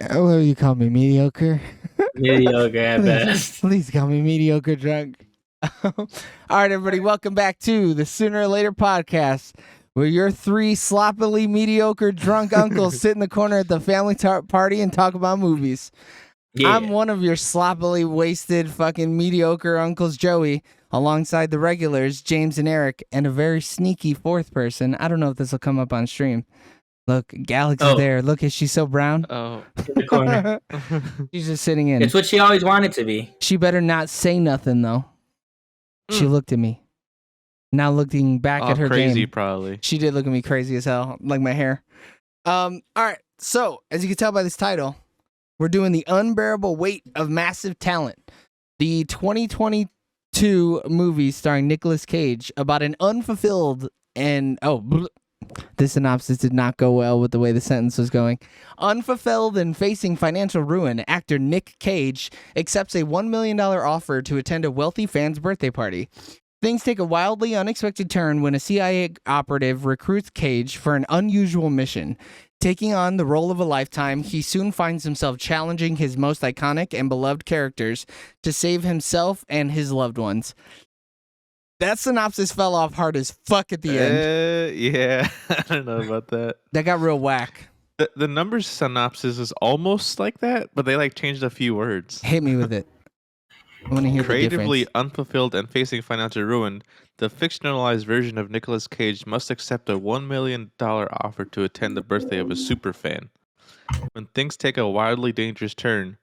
Oh, you call me mediocre? Mediocre at best. Please call me mediocre drunk. All right, everybody, welcome back to the Sooner or Later podcast, where your three sloppily mediocre drunk uncles sit in the corner at the family party and talk about movies. Yeah. I'm one of your sloppily wasted fucking mediocre uncles, Joey, alongside the regulars, James and Eric, and a very sneaky fourth person. I don't know if this will come up on stream. Look, Alex is there. Look, is she so brown? Oh. In the corner. She's just sitting in. It's what she always wanted to be. She better not say nothing, though. She looked at me. Now looking back at her crazy, game, probably. she did look at me crazy as hell, like my hair. All right, so as you can tell by this title, we're doing the unbearable weight of massive talent, the 2022 movie starring Nic Cage about an unfulfilled and this synopsis did not go well with the way the sentence was going. Unfulfilled and facing financial ruin, actor Nic Cage accepts a $1 million offer to attend a wealthy fan's birthday party. Things take a wildly unexpected turn when a CIA operative recruits Cage for an unusual mission. Taking on the role of a lifetime, he soon finds himself challenging his most iconic and beloved characters to save himself and his loved ones. That synopsis fell off hard as fuck at the end. Yeah, I don't know about that. That got real whack. The numbers synopsis is almost like that, but they changed a few words. Hit me with it. I want to hear Creatively the difference. unfulfilled and facing financial ruin, the fictionalized version of Nicolas Cage must accept a $1 million offer to attend the birthday of a superfan. When things take a wildly dangerous turn,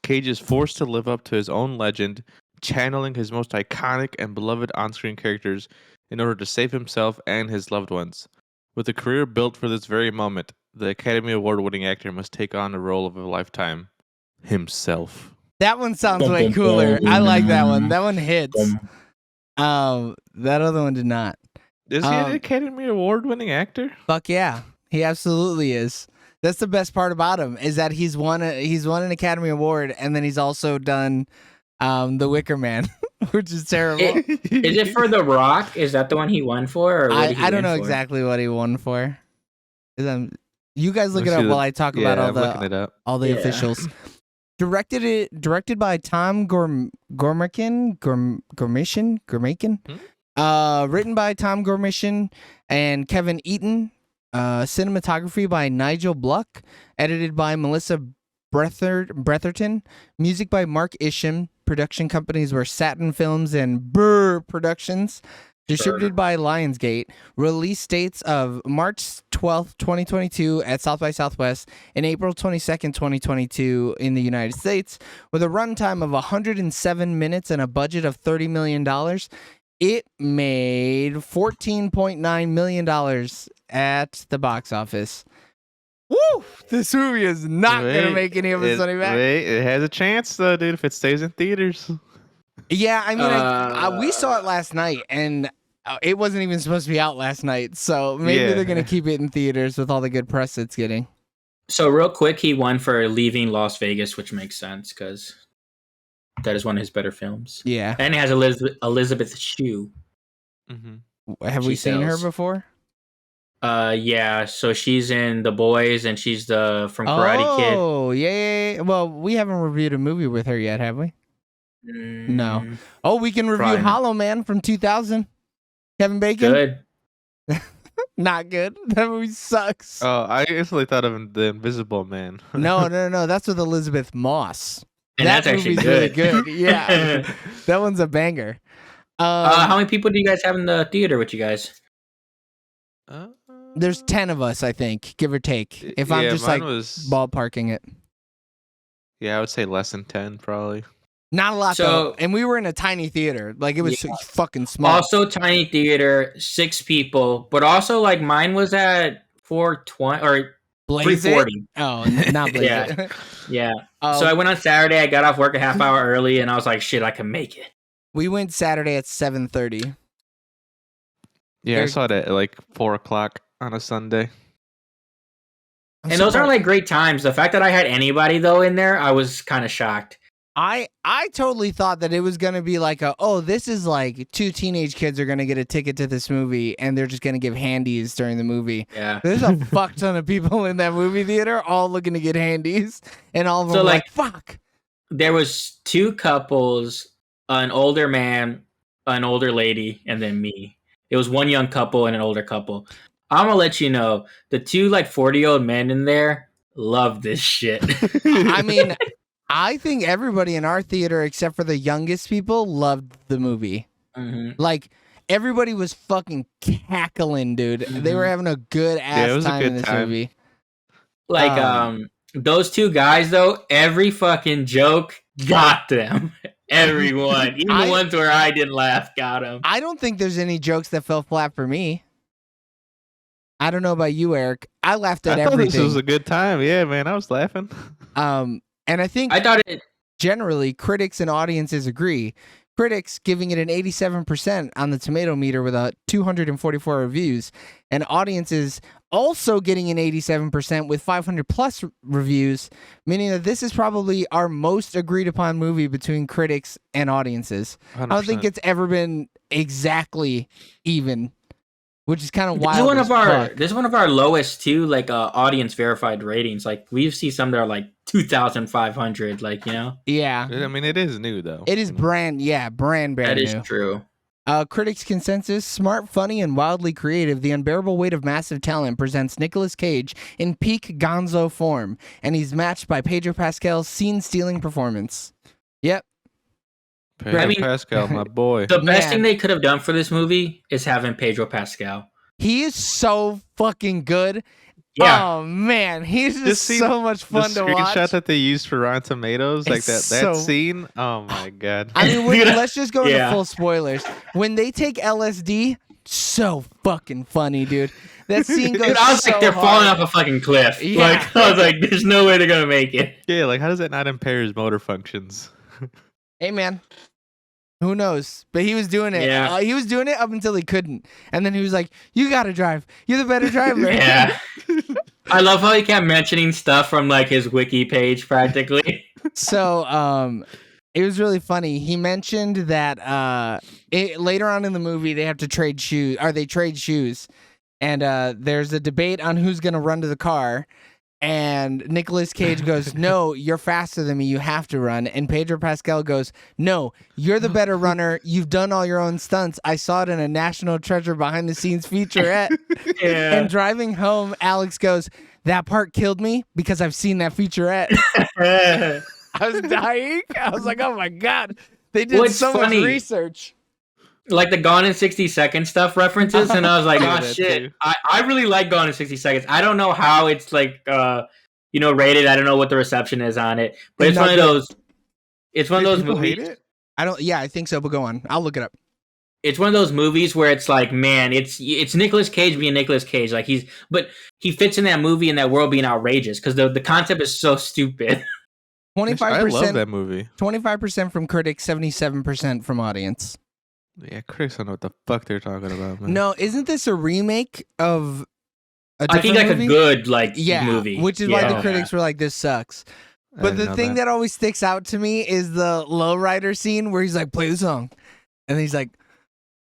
Cage is forced to live up to his own legend, channeling his most iconic and beloved on-screen characters in order to save himself and his loved ones. With a career built for this very moment, the Academy Award-winning actor must take on the role of a lifetime himself. That one sounds way cooler. I like that one. That one hits. That other one did not. Is he an Academy Award-winning actor? Fuck yeah, he absolutely is. That's the best part about him is that he's won an Academy Award and then he's also done The Wicker Man, which is terrible. Is it for The Rock? Is that the one he won for? Or I don't know exactly what he won for. You guys look it up while I talk about all the officials. Directed by Tom Gormican. Written by Tom Gormican and Kevin Eaton. Cinematography by Nigel Bluck. Edited by Melissa Bretherton. Music by Mark Isham. Production companies were Satin Films and Burr Productions. Distributed by Lionsgate. Release dates of March 12th, 2022 at South by Southwest and April 22nd, 2022 in the United States. With a runtime of 107 minutes and a budget of $30 million, it made $14.9 million at the box office. Woo! This movie is not going to make any of its money back. It has a chance, though, dude, if it stays in theaters. Yeah, I mean, we saw it last night, and it wasn't even supposed to be out last night, so maybe they're going to keep it in theaters with all the good press it's getting. So real quick, he won for Leaving Las Vegas, which makes sense, because that is one of his better films. Yeah. And it has Elizabeth Shue. Mm-hmm. Have we seen her before? Yeah, so she's in The Boys, and she's from Karate Kid. Oh, yeah. Well, we haven't reviewed a movie with her yet, have we? No. Oh, we can review Hollow Man from 2000. Kevin Bacon? Good. Not good. That movie sucks. Oh, I instantly thought of The Invisible Man. No. That's with Elizabeth Moss. And that's actually good. Really good. Yeah. That one's a banger. How many people do you guys have in the theater with you guys? There's 10 of us, I think, give or take. If I'm just ballparking it. Yeah, I would say less than 10, probably. Not a lot, though. And we were in a tiny theater. Like, it was fucking small. Also, tiny theater, 6 people. But also, mine was at 420 or 340. Oh, not Blaze It. Yeah. So I went on Saturday. I got off work a half hour early, and I was like, shit, I can make it. We went Saturday at 7:30. Yeah, I saw it at 4 o'clock on a Sunday. And those are great times. The fact that I had anybody, though, in there, I was kind of shocked. I totally thought that it was gonna be like this is like two teenage kids are gonna get a ticket to this movie and they're just gonna give handies during the movie. Yeah. There's a fuck ton of people in that movie theater all looking to get handies, and all of them So, were like, fuck. There was two couples, an older man, an older lady, and then me. It was one young couple and an older couple. I'm gonna let you know, the two like 40-year-old men in there love this shit. I mean, I think everybody in our theater, except for the youngest people, loved the movie. Mhm. Like, everybody was fucking cackling, dude. They were having a good ass time in this movie. Like, those two guys though, every fucking joke got them. Everyone, even the ones where I didn't laugh, got them. I don't think there's any jokes that fell flat for me. I don't know about you, Eric. I laughed at everything. I thought this was a good time. Yeah, man, I was laughing. And I think generally critics and audiences agree. Critics giving it an 87% on the tomato meter with 244 reviews, and audiences also getting an 87% with 500 plus reviews, meaning that this is probably our most agreed upon movie between critics and audiences. 100%. I don't think it's ever been exactly even, which is kind of wild. This is one of our lowest too, like audience verified ratings. Like we see some that are like 2,500. Like, you know. Yeah. I mean, it is new though. It is brand new. That is true. Critics' consensus: smart, funny, and wildly creative, The Unbearable Weight of Massive Talent presents Nicolas Cage in peak gonzo form, and he's matched by Pedro Pascal's scene-stealing performance. Yep. Pedro Pascal, my boy. The best thing they could have done for this movie is having Pedro Pascal. He is so fucking good. Yeah. Oh man, he's just so much fun to watch. The screenshot that they used for Rotten Tomatoes, like that scene. Oh my god. I mean, let's just go into full spoilers. When they take LSD, so fucking funny, dude. That scene goes. Dude, I was like, they're falling off a fucking cliff. Yeah. Like, I was like, there's no way they're gonna make it. Yeah, like how does that not impair his motor functions? Hey man. Who knows? But he was doing it. Yeah. He was doing it up until he couldn't. And then he was like, you gotta drive. You're the better driver. Yeah. I love how he kept mentioning stuff from like his wiki page practically. So, it was really funny. He mentioned that later on in the movie they have to trade shoes. They trade shoes. And there's a debate on who's gonna run to the car. And Nicolas Cage goes, no, you're faster than me. You have to run. And Pedro Pascal goes, no, you're the better runner. You've done all your own stunts. I saw it in a National Treasure behind the scenes featurette. Yeah. And driving home, Alex goes, that part killed me because I've seen that featurette. I was dying. I was like, oh my God. They did much research. Like the Gone in 60 Seconds stuff references, and I was like, oh shit. I really like Gone in 60 Seconds. I don't know how it's like rated. I don't know what the reception is on it. But it's one of those movies. Hate it? I think so, but go on. I'll look it up. It's one of those movies where it's like, man, it's Nicolas Cage being Nicolas Cage. Like he fits in that movie and that world being outrageous because the concept is so stupid. 25%. I love that movie. 25% from critics, 77% from audience. Yeah, critics don't know what the fuck they're talking about, man. No, isn't this a remake of a I think like movie? a good movie. Which is why the critics were like, this sucks. But the thing that always sticks out to me is the lowrider scene where he's like, play the song. And he's like,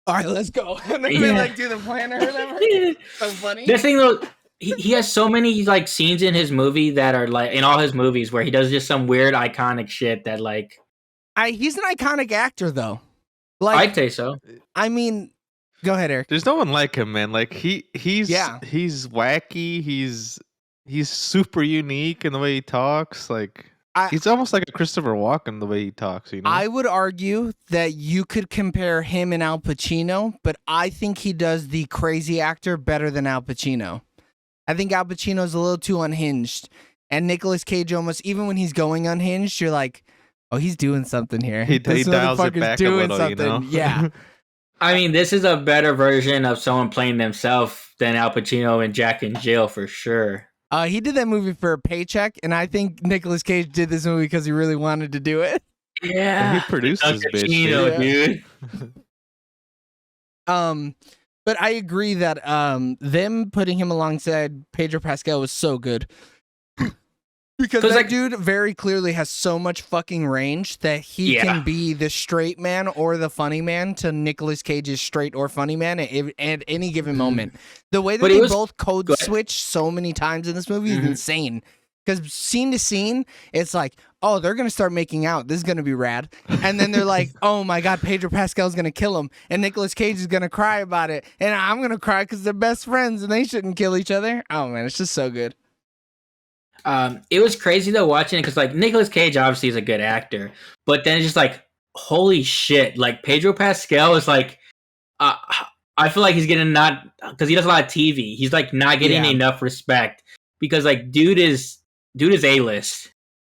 all right, let's go. And then they like do the planner or whatever. So funny. The thing though, he has so many like scenes in his movie that are like in all his movies where he does just some weird iconic shit that like he's an iconic actor though. Like, I'd say so. I mean, go ahead, Eric. There's no one like him, man. Like he's wacky. He's super unique in the way he talks. Like he's almost like a Christopher Walken the way he talks. You know. I would argue that you could compare him and Al Pacino, but I think he does the crazy actor better than Al Pacino. I think Al Pacino's a little too unhinged, and Nicolas Cage almost even when he's going unhinged, you're like, oh, he's doing something here. He dials it back a little, you know? Yeah. I mean, this is a better version of someone playing themselves than Al Pacino and Jack in Jill for sure. He did that movie for a paycheck, and I think Nicolas Cage did this movie because he really wanted to do it. Yeah. And he produced this bitch, dude. But I agree that them putting him alongside Pedro Pascal was so good. Because 'Cause, that like- dude very clearly has so much fucking range that he Yeah. can be the straight man or the funny man to Nicolas Cage's straight or funny man at any given moment. The way that But it they was- both code Go ahead. switch so many times in this movie is Mhm. insane. Because scene to scene, it's like, oh, they're going to start making out. This is going to be rad. And then they're like, oh my God, Pedro Pascal's going to kill him. And Nicolas Cage is going to cry about it. And I'm going to cry because they're best friends and they shouldn't kill each other. Oh man, it's just so good. It was crazy though watching it because like Nicolas Cage obviously is a good actor, but then it's just like holy shit, like Pedro Pascal is like, I feel like he's getting not because he does a lot of TV. He's like not getting Yeah. enough respect because like dude is A-list.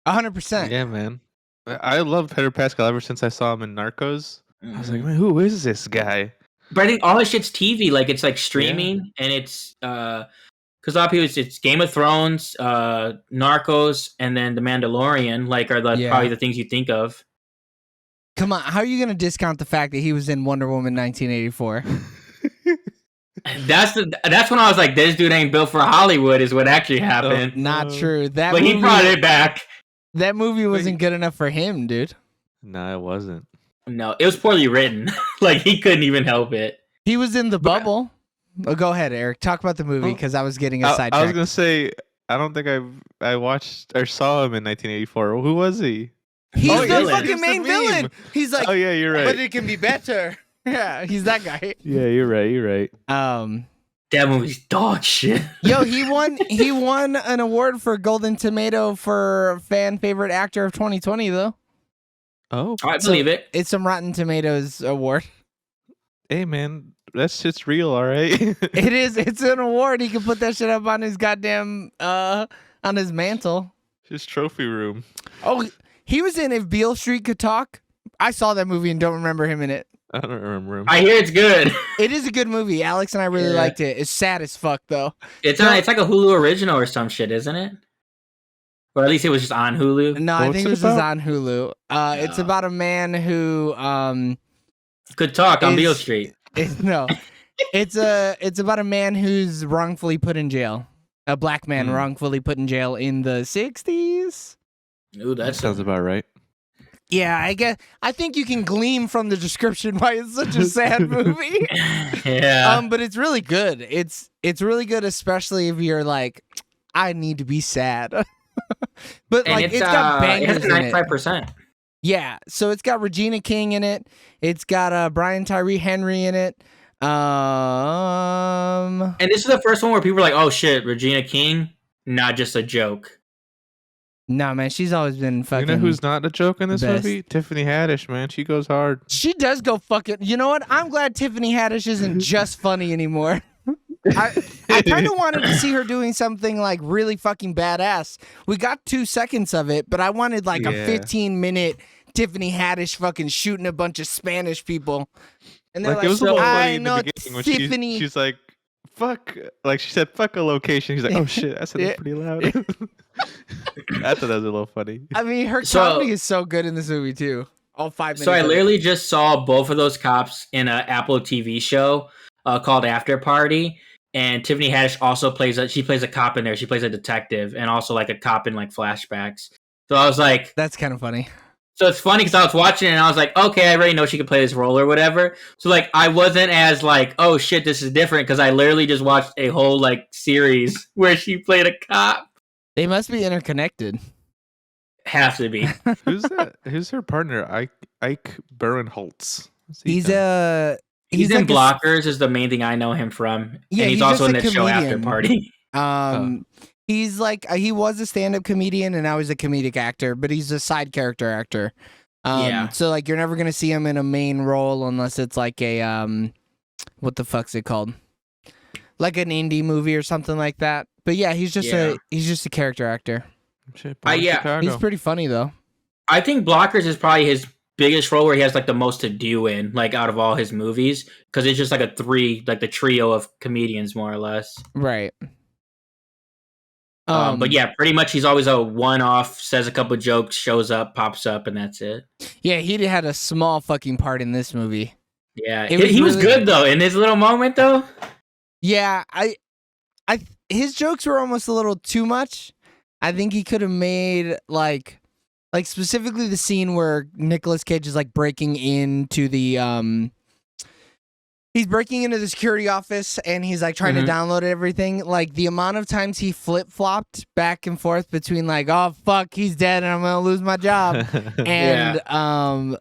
100%. Yeah, man. I love Pedro Pascal ever since I saw him in Narcos. I was like, Mhm. man, who is this guy? But I think all this shit's TV. Like it's like streaming and it's because a lot of people it's Game of Thrones, Narcos, and then The Mandalorian. Like are the Yeah. probably the things you think of. Come on, how are you going to discount the fact that he was in Wonder Woman 1984? That's when I was like, this dude ain't built for Hollywood. Is what actually happened. Not true. That But movie, he brought it back. That movie wasn't good enough for him, dude. No, it wasn't. No, it was poorly written. Like he couldn't even help it. He was in The Bubble. Oh, go ahead, Eric. Talk about the movie Oh. because I was getting a I was sidetrack. gonna say, I don't think I watched or saw him in 1984. Who was he? He's Oh, the yeah, fucking he's the main meme. villain. He's like, Oh yeah, you're right. but it can be better. Yeah, he's that guy. Yeah, you're right. You're right. That movie's dog shit. Yo, he won an award for Golden Tomato for fan favorite actor of 2020 though. Oh, I So- believe it. It's some Rotten Tomatoes award. hey man, that shit's real, all right. It is. It's an award. He can put that shit up on his goddamn on his mantle. His trophy room. Oh, he was in If Beale Street Could Talk. I saw that movie and don't remember him in it. I don't remember him. I hear it's good. It is a good movie. Alex and I really Yeah. liked it. It's sad as fuck though. It's No. it's like a Hulu original or some shit, isn't it? Or at least it was just on Hulu. No, I What's think it this is about? on Hulu. It's Oh. about a man who Good talk on Is- Beale Street. no. It's about a man who's wrongfully put in jail. A black man wrongfully put in jail in the 60s. Ooh, That that's sounds about right. Yeah, I think you can glean from the description why it's such a sad movie. yeah. But it's really good. It's really good, especially if you're like, I need to be sad. But and like it's got it bangers has in it. 95%. Yeah, so it's got Regina King in it. It's got Brian Tyree Henry in it. And this is the first one where people are like, "Oh shit, Regina King, not just a joke." No, man, she's always been fucking. You know who's not a joke in this best. movie? Tiffany Haddish, man. She goes hard. She does go fucking. You know what? I'm glad Tiffany Haddish isn't just funny anymore. I kind of wanted to see her doing something like really fucking badass. We got 2 seconds of it, but I wanted like a Yeah. 15-minute Tiffany Haddish fucking shooting a bunch of Spanish people. And they're Like like, it was a little funny I in know the beginning when Tiffany. she's like, "Fuck!" Like she said, "Fuck a location." He's like, "Oh shit, I said Yeah. it pretty loud." I thought that was a little funny. I mean, her So- comedy is so good in this movie too. All 5 minutes. So I of it. literally just saw both of those cops in an Apple TV show called After Party, and Tiffany Haddish also plays a cop in there. She plays a detective and also like a cop in like flashbacks. So I was like, That's kind of funny. so it's funny because I was watching it and I was like, okay, I already know she could play this role or whatever. So like I wasn't as like, oh shit, this is different because I literally just watched a whole like series where she played a cop. They must be interconnected. Has to be. Who's that? Who's her partner? Ike Barinholtz. What's he He's done? He's in like a- Blockers is the main thing I know him from. Yeah, and he's he's also in just a that show After comedian. Party. He's like he was a stand-up comedian and now he's a comedic actor, but he's a side character actor. Yeah. So like you're never gonna see him in a main role unless it's like a what the fuck's it called? Like an indie movie or something like that. But yeah, he's just Yeah. a character actor. Shit, born in yeah, Chicago. He's pretty funny though. I think Blockers is probably his biggest role where he has like the most to do in, like out of all his movies, because it's just like the trio of comedians more or less. Right. But yeah, pretty much he's always a one-off, says a couple jokes, shows up, pops up, and that's it. Yeah, he had a small fucking part in this movie. Yeah, It was he was really- good though in his little moment though. Yeah, his jokes were almost a little too much. I think he could have made like specifically the scene where Nicolas Cage is like breaking into the he's breaking into the security office and he's like trying to download everything. Like the amount of times he flip-flopped back and forth between like, oh fuck, he's dead and I'm gonna lose my job, and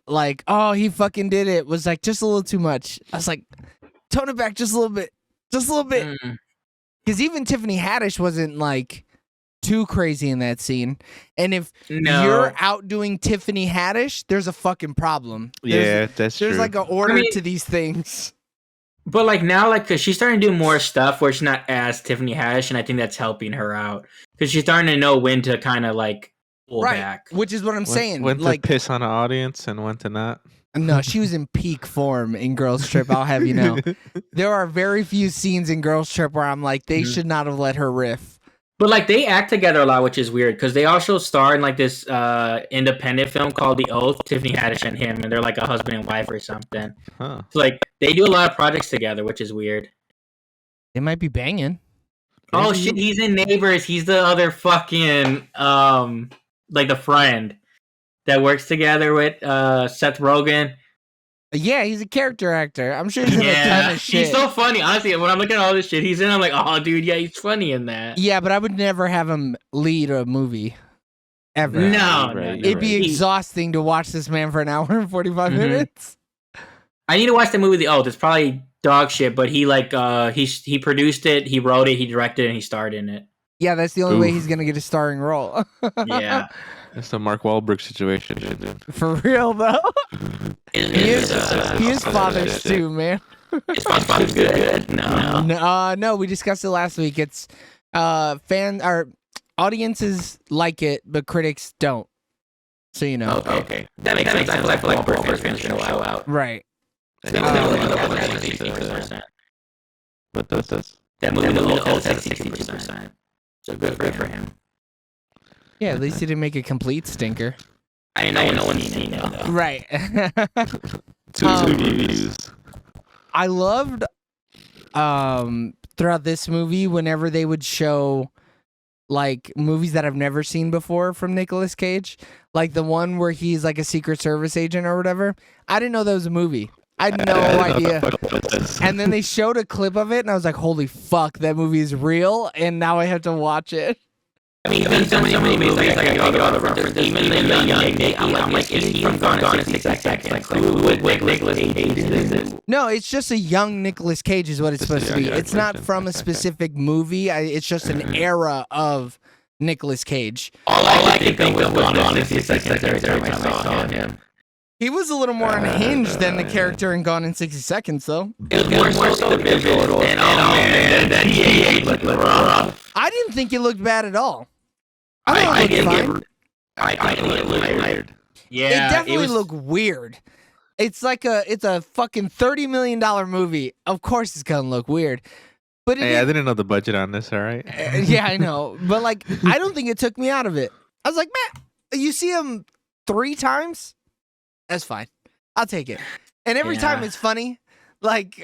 like, oh, he fucking did it, was like just a little too much. I was like, tone it back just a little bit, because even Tiffany Haddish wasn't like too crazy in that scene. And if you're outdoing Tiffany Haddish, there's a fucking problem. That's true. There's like an order to these things. But like now, like, cause she's starting to do more stuff where she's not as Tiffany Haddish, and I think that's helping her out because she's starting to know when to kind of like pull back. Which is what I'm saying. When like, to piss on the audience and when to not. No, she was in peak form in Girls Trip. I'll have you know. There are very few scenes in Girls Trip where I'm like, they should not have let her riff. But like they act together a lot, which is weird because they also star in like this independent film called The Oath, Tiffany Haddish and him, and they're like a husband and wife or something. Huh. So like they do a lot of projects together, which is weird. They might be banging. Oh shit, he's in Neighbors. He's the other fucking like the friend that works together with Seth Rogen. Yeah, he's a character actor. I'm sure he's in a ton of shit. He's so funny. Honestly, when I'm looking at all this shit he's in, I'm like, oh, dude, yeah, he's funny in that. Yeah, but I would never have him lead a movie. Ever. No. It'd be exhausting to watch this man for an hour and 45 minutes. I need to watch the movie The Oath. It's probably dog shit, but he like he produced it, he wrote it, he directed it, and he starred in it. Yeah, that's the only way he's gonna get a starring role. Yeah. That's the Mark Wahlberg situation. For real though. He is fathers too, man. His father's good. No, we discussed it last week. It's audiences like it, but critics don't. So you know. Okay. That makes sense. I feel like Wahlberg's gonna show out. Right. But that movie was at 60%. So good for him. Yeah, at least he didn't make a complete stinker. I know no one's seen it though. Right. Two reviews. I loved throughout this movie whenever they would show like movies that I've never seen before from Nicolas Cage, like the one where he's like a Secret Service agent or whatever. I didn't know that was a movie. I had no idea. And then they showed a clip of it and I was like, holy fuck, that movie is real, and now I have to watch it. I mean, he's done so many movies, like I got all the references. Even the young Nick, I'm like, is he from Gone in 60 Seconds? Like, who would Nicolas Cage is it? No, it's just a young Nicolas Cage is what it's supposed to be. It's not from a specific movie. It's just an era of Nicolas Cage. All I could think of was Gone in 60 Seconds every time I saw him. He was a little more unhinged than the character in Gone in 60 Seconds, though. It was more so the visual, and then he looked rough. I didn't think it looked bad at all. I didn't think it looked weird. Yeah, it definitely looked weird. It's a fucking $30 million movie. Of course it's gonna look weird. But I didn't know the budget on this, all right? Yeah, I know. But like, I don't think it took me out of it. I was like, man, you see him 3 times? That's fine. I'll take it. And every time it's funny. Like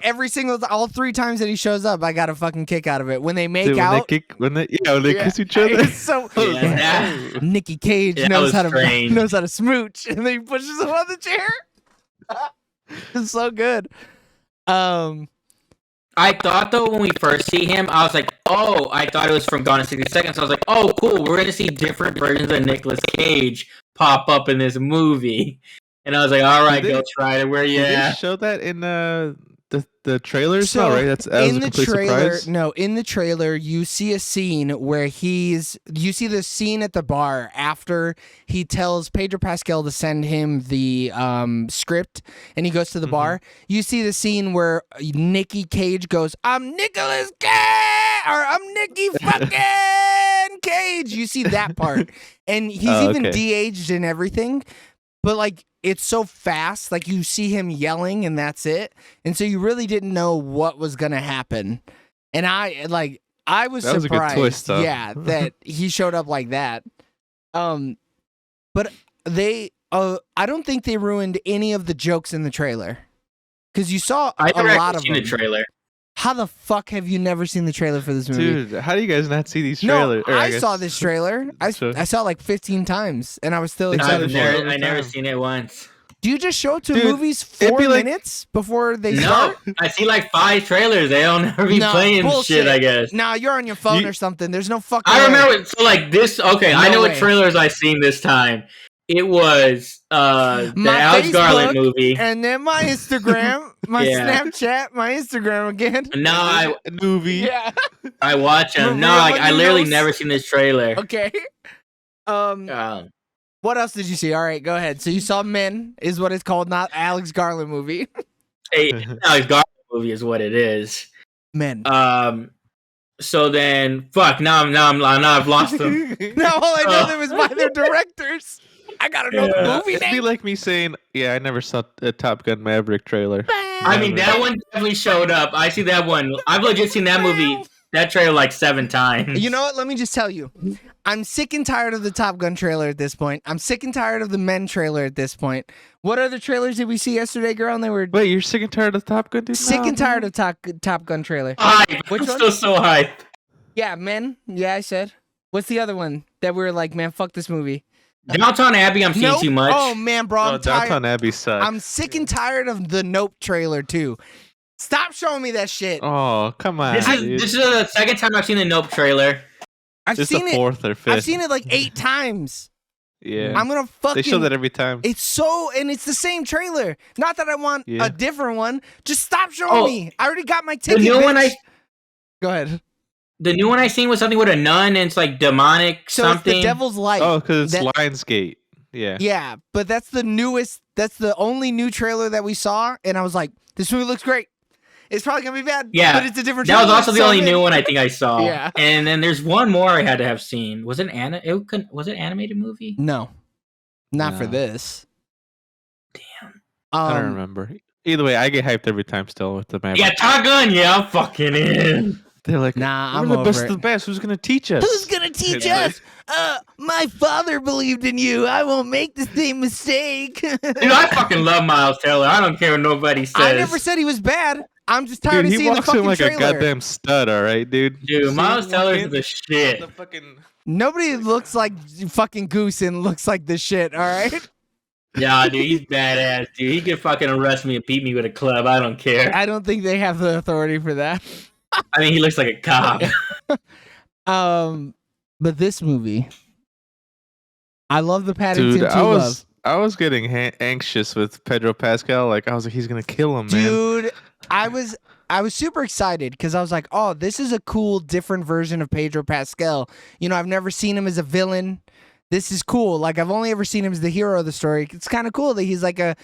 every all 3 times that he shows up, I got a fucking kick out of it. When they make out, when they kiss each other. It's so Nicky Cage knows how to smooch, and then he pushes him on the chair. It's so good. I thought though when we first see him, I was like, oh, I thought it was from Gone in 60 Seconds. I was like, oh, cool, we're gonna see different versions of Nicolas Cage pop up in this movie. And I was like, all right, go try it. Where you at? They show that in the trailers? So, no, right? That was a complete surprise? No, in the trailer, you see a scene where you see the scene at the bar after he tells Pedro Pascal to send him the script, and he goes to the bar. You see the scene where Nicky Cage goes, I'm Nicolas Cage, or I'm Nicky fucking Cage. You see that part. And he's even de-aged and everything. But like, it's so fast, like you see him yelling and that's it. And so you really didn't know what was going to happen. And I was surprised. Was a good twist, though. Yeah, that he showed up like that. But I don't think they ruined any of the jokes in the trailer. Cuz you saw a lot of them. The trailer. How the fuck have you never seen the trailer for this movie? Dude, how do you guys not see these trailers? No, I saw this trailer. I saw it like 15 times, and I was still excited for it. I never seen it once. Do you just show it to Dude, movies it'd 4 be like- minutes before they No, start? I see like 5 trailers. They don't ever be playing bullshit. shit, I guess. Nah, you're on your phone You- or something. There's no fucking I way. remember, so like this, okay, I No know way. what trailers I seen this time. It was the My Alex Garland Facebook, movie. And then my Instagram, my Yeah. Snapchat, my Instagram again. And now movie. Yeah. I watch them. No, Maria like, I literally Menounos. never seen this trailer. Okay. What else did you see? All right, go ahead. So you saw Men, is what it's called, not Alex Garland movie. Hey, Alex Garland movie is what it is. Men. So then, fuck. Now I've lost them. No, all I know them is by their directors. I gotta know the movie It'd be name. like me saying, "Yeah, I never saw a Top Gun Maverick trailer." I mean, that one definitely showed up. I see that one. I've legit seen that movie, that trailer like 7 times. You know what? Let me just tell you. I'm sick and tired of the Top Gun trailer at this point. I'm sick and tired of the Men trailer at this point. What other trailers did we see yesterday, girl? And they were Wait, you're sick and tired of Top Gun, dude? sick No, and tired of Top Gun trailer. Hype. Which I'm one? still so hyped. Yeah, Men. Yeah, I said. What's the other one that we were like, man, fuck this movie? Downtown Abbey, I'm seeing Nope. too much. Oh man, bro, I'm tired. Downtown Abbey sucks. I'm sick and tired of the Nope trailer too. Stop showing me that shit. Oh, come on. This dude. is the second time I've seen the Nope trailer. I've This seen the it. 4th or 5th. I've seen it like 8 times. Yeah. I'm gonna fucking. They show that every time. It's so, and it's the same trailer. Not that I want Yeah. a different one. Just stop showing Oh, me. I already got my The ticket. new one bitch. Go ahead. the new one I seen was something with a nun and it's like demonic So something. it's the Devil's Light. Oh, because it's That- Lionsgate. Yeah. Yeah, but that's the newest. That's the only new trailer that we saw, and I was like, this movie looks great. It's probably gonna be bad. Yeah, but it's a different. That was trailer, also the so only I'm new in. one I think I saw. Yeah. And then there's one more I had to have seen. Was it was it animated movie? No, not for No. this. Damn. I don't remember. Either way, I get hyped every time still with the Maverick. Yeah, Top Gun. Yeah, I'm fucking in. They're like, Nah, we're I'm the over best it. of the best. Who's gonna teach us? Who's gonna teach It's like- us? My father believed in you. I won't make the same mistake. Dude, I fucking love Miles Teller. I don't care what nobody says. I never said he was bad. I'm just tired Dude, of he seeing the walks fucking in like trailer. a goddamn stud, all right, dude. Dude, See Miles him Teller's walk in? the shit. The fucking Nobody looks like fucking Goose and looks like this shit. All right. Yeah, dude, he's badass, dude. He could fucking arrest me and beat me with a club. I don't care. I don't think they have the authority for that. I mean, he looks like a cop. But this movie, I love the Paddington dude. 2 love. I was getting anxious with Pedro Pascal. Like I was like, he's gonna kill him, man. Dude, I was super excited because I was like, oh, this is a cool, different version of Pedro Pascal. You know, I've never seen him as a villain. This is cool. Like I've only ever seen him as the hero of the story. It's kind of cool that he's like a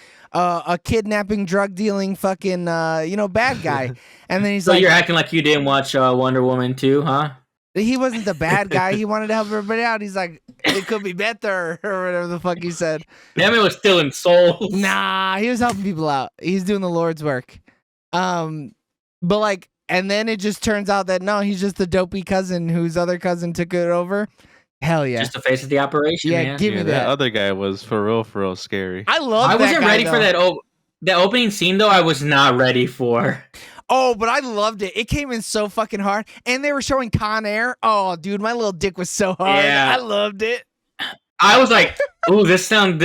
kidnapping, drug dealing, fucking bad guy. And then he's So like, you're acting like you didn't watch Wonder Woman 2, huh? he wasn't the bad guy. He wanted to help everybody out. He's like, it could be better or whatever the fuck he said. That man was stealing souls. Nah, he was helping people out. He's doing the Lord's work. But like, and then it just turns out that no, he's just the dopey cousin whose other cousin took it over. Hell yeah. Just the face of the operation, Yeah, man. give me Yeah, that. other guy was for real scary. I love I that wasn't guy, ready for though. that opening scene, though. I was not ready for. Oh, but I loved it. It came in so fucking hard. And they were showing Con Air. Oh, dude, my little dick was so hard. Yeah. I loved it. I was like, "Ooh, this script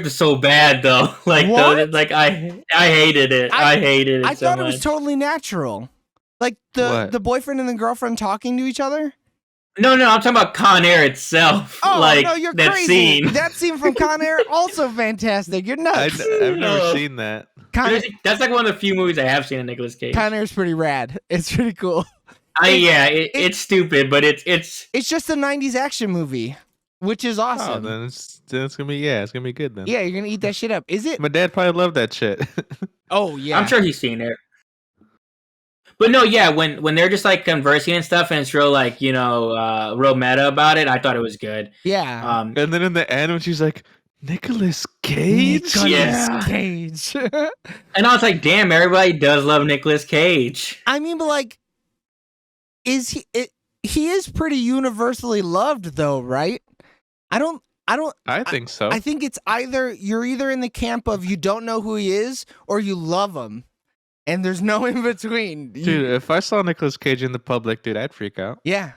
is so bad, though." Like, What? I hated it. I hated it. I so thought it much. was totally natural. Like What? the boyfriend and the girlfriend talking to each other. No, I'm talking about Con Air itself. Oh, like, no, you're that crazy. scene. That scene from Con Air, also fantastic. You're nuts. I've never No. seen that. That's like one of the few movies I have seen of Nicolas Cage. Con Air's pretty rad. It's pretty cool. It's stupid, but it's It's just a 90s action movie, which is Oh, awesome. then it's gonna be it's gonna be good then. Yeah, you're going to eat that shit up. Is it? My dad probably loved that shit. Oh, yeah. I'm sure he's seen it. But no, yeah, when they're just like conversing and stuff, and it's real like real meta about it. I thought it was good. Yeah. Um, And then in the end, when she's like, Nicolas Cage? Nicolas Yeah. Cage. and I was like, damn, everybody does love Nicolas Cage. I mean, but like, he is pretty universally loved though, right? I think so. I think it's you're either in the camp of you don't know who he is or you love him. and there's no in between. Dude, if I saw Nicolas Cage in the public, dude, I'd freak out. Yeah.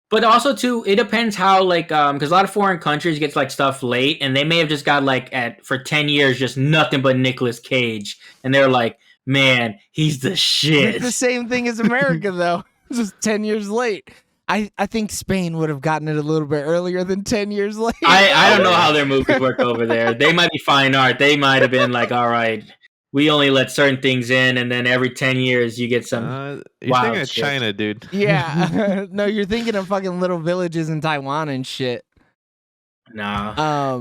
But also too, it depends how because a lot of foreign countries get like stuff late, and they may have just got like for 10 years just nothing but Nicolas Cage, and they're like, man, he's the shit. It's the same thing as America though. Just 10 years late. I think Spain would have gotten it a little bit earlier than 10 years late. I don't know how their movies work over there. They might be fine art. They might have been like, all right, we only let certain things in, and then every 10 years you get some. You're thinking of China, dude. Yeah. No, you're thinking of fucking little villages in Taiwan and shit. Nah.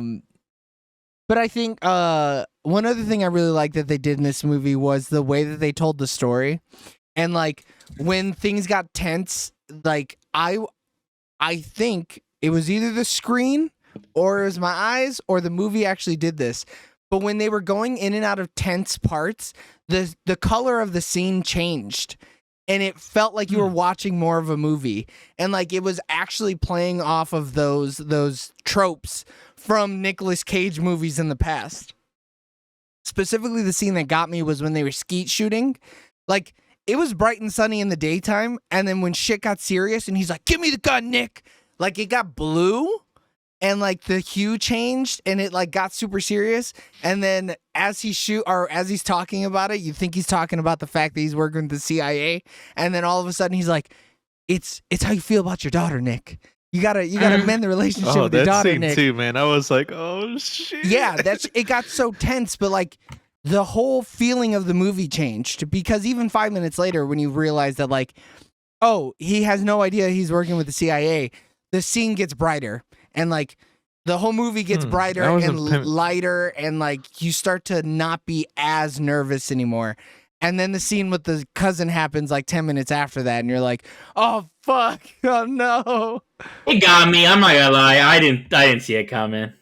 But I think one other thing I really liked that they did in this movie was the way that they told the story. And like when things got tense, like I think it was either the screen or it was my eyes or the movie actually did this. But when they were going in and out of tense parts, the color of the scene changed. And it felt like you were watching more of a movie. And like it was actually playing off of those tropes from Nicolas Cage movies in the past. Specifically, the scene that got me was when they were skeet shooting. Like, it was bright and sunny in the daytime, and then when shit got serious and he's like, give me the gun, Nick. Like, it got blue, and like the hue changed, and it like got super serious. And then as he's talking about it, you think he's talking about the fact that he's working with the CIA, and then all of a sudden he's like, it's how you feel about your daughter, Nick. You gotta mend the relationship with your daughter, that scene Nick. too, man. I was like, oh shit. Yeah, it got so tense, but like the whole feeling of the movie changed because even 5 minutes later, when you realize that like, oh, he has no idea he's working with the CIA, the scene gets brighter and like the whole movie gets brighter and lighter, and like you start to not be as nervous anymore. And then the scene with the cousin happens like 10 minutes after that, and you're like, oh fuck, oh no. It got me. I'm not gonna lie. I didn't see it coming.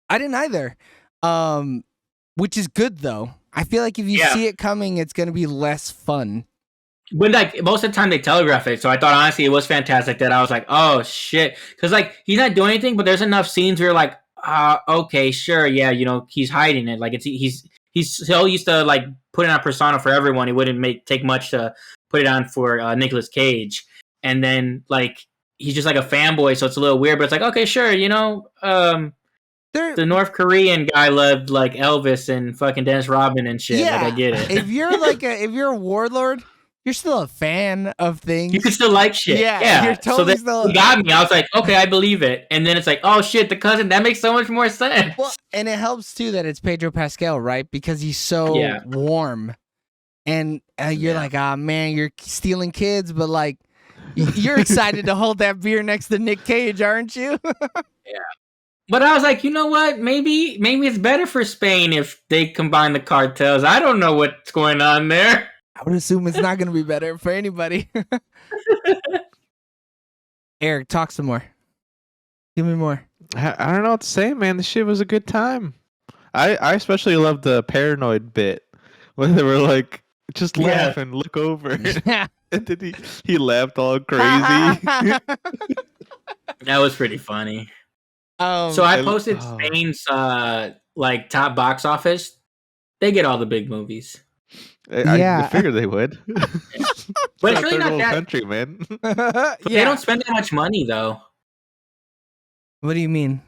I didn't either. Which is good though. I feel like if you see it coming, it's gonna be less fun. But like most of the time they telegraph it, so I thought honestly it was fantastic that I was like, oh shit, because like he's not doing anything, but there's enough scenes where like, okay, sure, yeah, you know, he's hiding it. Like he's so used to like putting on a persona for everyone, it wouldn't take much to put it on for Nicolas Cage, and then like he's just like a fanboy, so it's a little weird, but it's like, okay, sure, you know, the North Korean guy loved like Elvis and fucking Dennis Rodman and shit. Yeah, like I get it. If you're a warlord, you're still a fan of things. You can still like shit. Yeah. You're totally so still. It got me. I was like, okay, I believe it. And then it's like, oh shit, the cousin. That makes so much more sense. Well, and it helps too that it's Pedro Pascal, right? Because he's so warm, and you're like, man, you're stealing kids, but like, you're excited to hold that beer next to Nic Cage, aren't you? Yeah. But I was like, you know what? Maybe it's better for Spain if they combine the cartels. I don't know what's going on there. I would assume it's not going to be better for anybody. Eric, talk some more. Give me more. I don't know what to say, man. The shit was a good time. I especially loved the paranoid bit when they were like, just laugh and look over. And then he laughed all crazy. That was pretty funny. So I posted Spain's like top box office. They get all the big movies. I figured they would. But it's really not that country, man. They don't spend that much money though. What do you mean?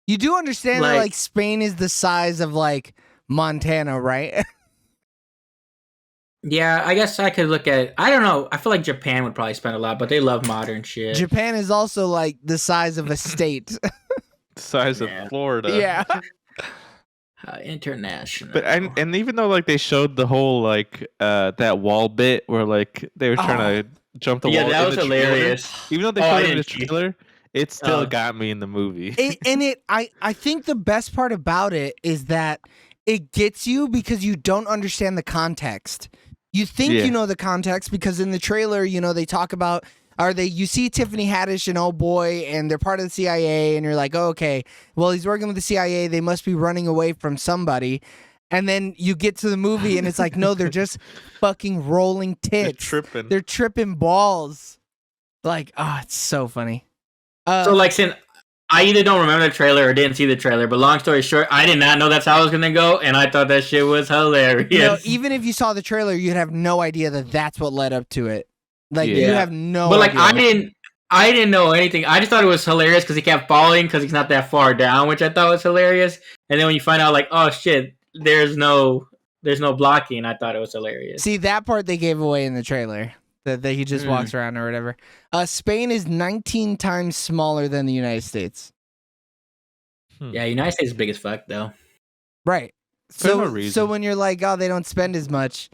You do understand that like Spain is the size of like Montana, right? Yeah, I guess I could look at it. I don't know. I feel like Japan would probably spend a lot, but they love modern shit. Japan is also like the size of a state. The size of Florida. Yeah. International. But and even though like they showed the whole like that wall bit where like they were trying to jump the wall. Yeah, that was hilarious. Trailer, even though they showed it in the trailer, it still got me in the movie. I think the best part about it is that it gets you because you don't understand the context. You think you know the context because in the trailer, you know, they talk about you see Tiffany Haddish and oh boy, and they're part of the CIA, and you're like, oh, okay, well, he's working with the CIA. They must be running away from somebody. And then you get to the movie and it's like, no, they're just fucking rolling tits. They're tripping balls. Like, it's so funny. So like, since I either don't remember the trailer or didn't see the trailer. But long story short, I did not know that's how it was gonna go, and I thought that shit was hilarious. Even if you saw the trailer, you'd have no idea that that's what led up to it. Like Yeah. you have no. But like idea. I didn't know anything. I just thought it was hilarious because he kept falling because he's not that far down, which I thought was hilarious. And then when you find out, like, oh shit, there's no blocking, I thought it was hilarious. See, that part they gave away in the trailer. That he just walks around or whatever. Spain is 19 times smaller than the United States. Yeah, United States is big as fuck though. Right. For no So reason. when you're like, oh, they don't spend as much.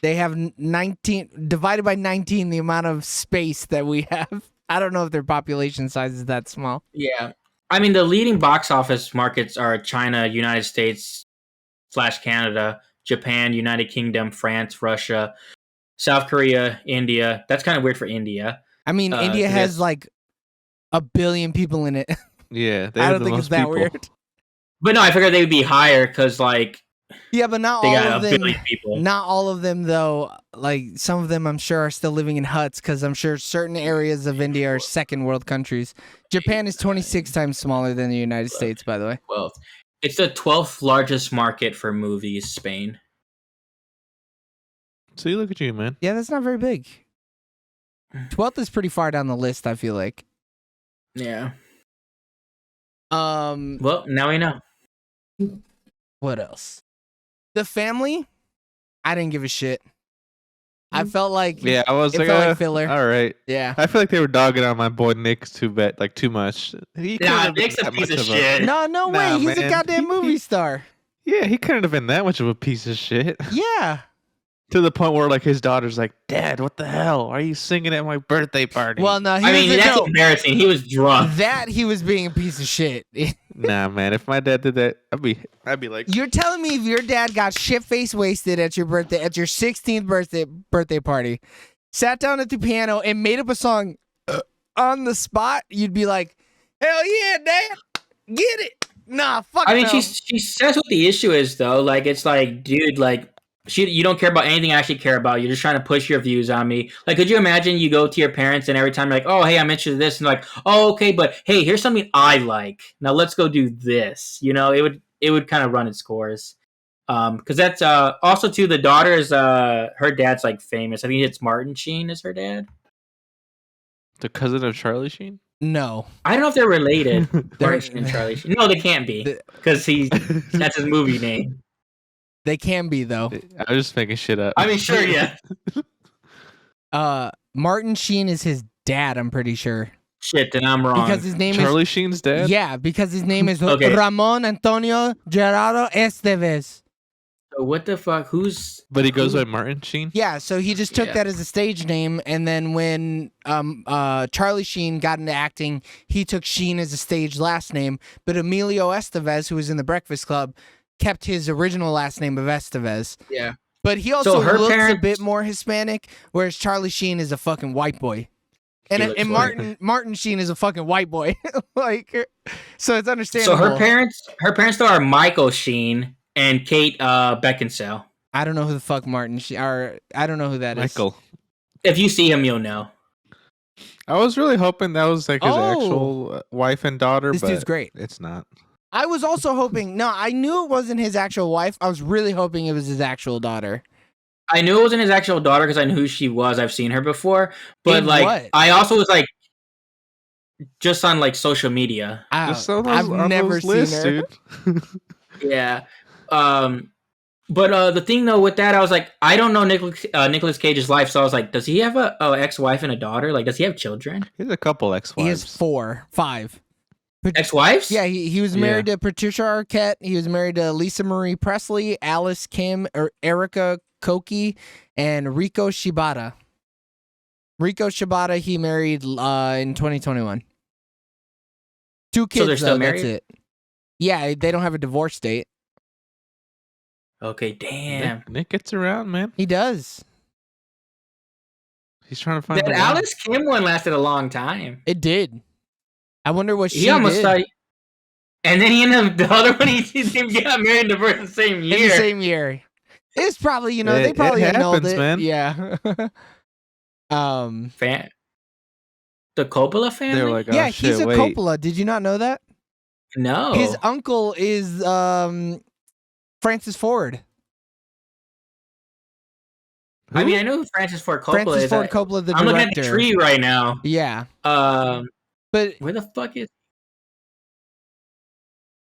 They have 19 divided by 19 the amount of space that we have. I don't know if their population size is that small. Yeah. I mean, the leading box office markets are China, United States / Canada, Japan, United Kingdom, France, Russia, South Korea, India. That's kind of weird for India. I mean, India has like 1 billion people in it. Yeah, they I have don't the think most it's that people. weird. But no, I figured they would be higher because like Yeah, but not they all got of a them. billion people. Not all of them, though. Like some of them, I'm sure are still living in huts because I'm sure certain areas of India are second world countries. Japan is 26 times smaller than the United States, by the way. Well, it's the 12th largest market for movies, Spain. See, look at you, man. Yeah, that's not very big. 12th is pretty far down the list, I feel like. Yeah. Um, Well, now we know. what else? The Family. I didn't give a shit. I felt like Yeah, I was it like, felt like filler. all right. Yeah. I feel like they were dogging on my boy Nick too much. He couldn't Nah, have been Nick's a that piece much of shit. No Nah, way. He's a man. goddamn movie star. Yeah, he couldn't have been that much of a piece of shit. Yeah. To the point where like his daughter's like, Dad, what the hell? Why are you singing at my birthday party? Well, no, I mean, that's embarrassing. He was drunk. that he was being a piece of shit. Nah, man. If my dad did that, I'd be like, You're telling me if your dad got shit-faced wasted at your birthday, at your 16th birthday party, sat down at the piano and made up a song on the spot, you'd be like, hell yeah, Dad, get it. Nah, fuck I mean, no. she says what the issue is though. Like, it's like, dude, like, you don't care about anything I actually care about. You're just trying to push your views on me. Like, could you imagine you go to your parents and every time you're like, oh, hey, I'm interested in this, and like, oh, okay, but hey, here's something I like. Now let's go do this. You know, it would kind of run its course. Because that's also too, the daughter's her dad's like famous. I think it's Martin Sheen is her dad. the cousin of Charlie Sheen? No. I don't know if they're related. They're- Martin Sheen and Charlie Sheen. No, they can't be because that's his movie name. They can be, though. I was just making shit up. I mean, sure, yeah. Martin Sheen is his dad, I'm pretty sure. Shit, then I'm wrong. Because his name Charlie Sheen's dad? is... Yeah, because his name is Okay. Ramon Antonio Gerardo Esteves. So what the fuck? Who's? But he goes by Martin Sheen? Yeah, so he just took Yeah. that as a stage name, and then when Charlie Sheen got into acting, he took Sheen as a stage last name, but Emilio Estevez, who was in The Breakfast Club, kept his original last name of Estevez. Yeah. But he also her looks a parents- bit more Hispanic, whereas Charlie Sheen is a fucking white boy. He And, looks and white. Martin Sheen is a fucking white boy. like, so it's So understandable. her parents though are Michael Sheen and Kate Beckinsale. I don't know who the fuck Martin Sheen, or I don't know who that is. Michael. If you see him, you'll know. I was really hoping that was like his Oh. actual wife and daughter, This but dude's great. it's not. I was also hoping. No, I knew it wasn't his actual wife. I was really hoping it was his actual daughter. I knew it wasn't his actual daughter because I knew who she was. I've seen her before, but In like what? I also was like just on like social media. Just on those, I've on never those seen lists, her. dude. Yeah. But the thing though with that, I was like, I don't know Nicolas Cage's life, so I was like, does he have a ex-wife and a daughter? Like, does he have children? He has a couple He ex-wives. has 5. Ex-wives? Yeah, he was married to Patricia Arquette. He was married to Lisa Marie Presley, Alice Kim, or Erica Koki, and Rico Shibata. Rico Shibata he married in 2021. 2 kids, they're still though, that's married? it. Yeah, they don't have a divorce date. Okay, damn. Nick gets around, man. He does. He's trying to find That the one. Alice Kim one lasted a long time. It did. I wonder what He she almost did. thought, and then he ended up the other one. He got married and divorced the same year. In the same year. It's probably, they It probably annulled happens, it. man. Yeah. Fan. The Coppola family? They were like, oh, Yeah, shit, he's a wait. Coppola. Did you not know that? No. His uncle is Francis Ford. I mean, I know who Francis Ford Coppola Francis is. Ford Coppola, the I'm director. looking at the tree right now. Yeah, But but where the fuck is?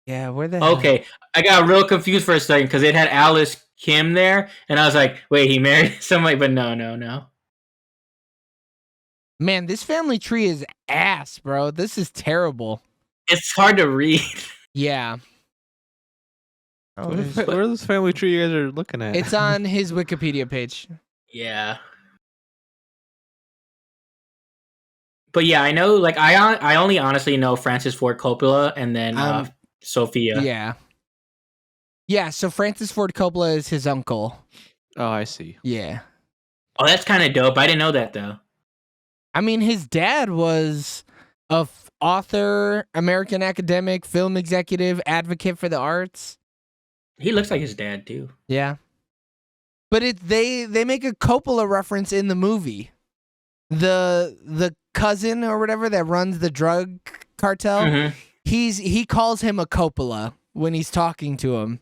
yeah, where the hell? Okay, I got real confused for a second because it had Alice Kim there, and I was like, wait, he married somebody? But no. Man, this family tree is ass, bro. This is terrible. It's hard to read. Yeah. Oh, Where's this family tree you guys are looking at? it's on his Wikipedia page. Yeah. But yeah, I know. Like, I only honestly know Francis Ford Coppola and then Sophia. Yeah. Yeah, so Francis Ford Coppola is his uncle. Oh, I see. Yeah. Oh, that's kind of dope. I didn't know that though. I mean, his dad was a author, American academic, film executive, advocate for the arts. He looks like his dad too. Yeah. But they make a Coppola reference in the movie. The cousin or whatever that runs the drug cartel, Mhm. he calls him a Coppola when he's talking to him.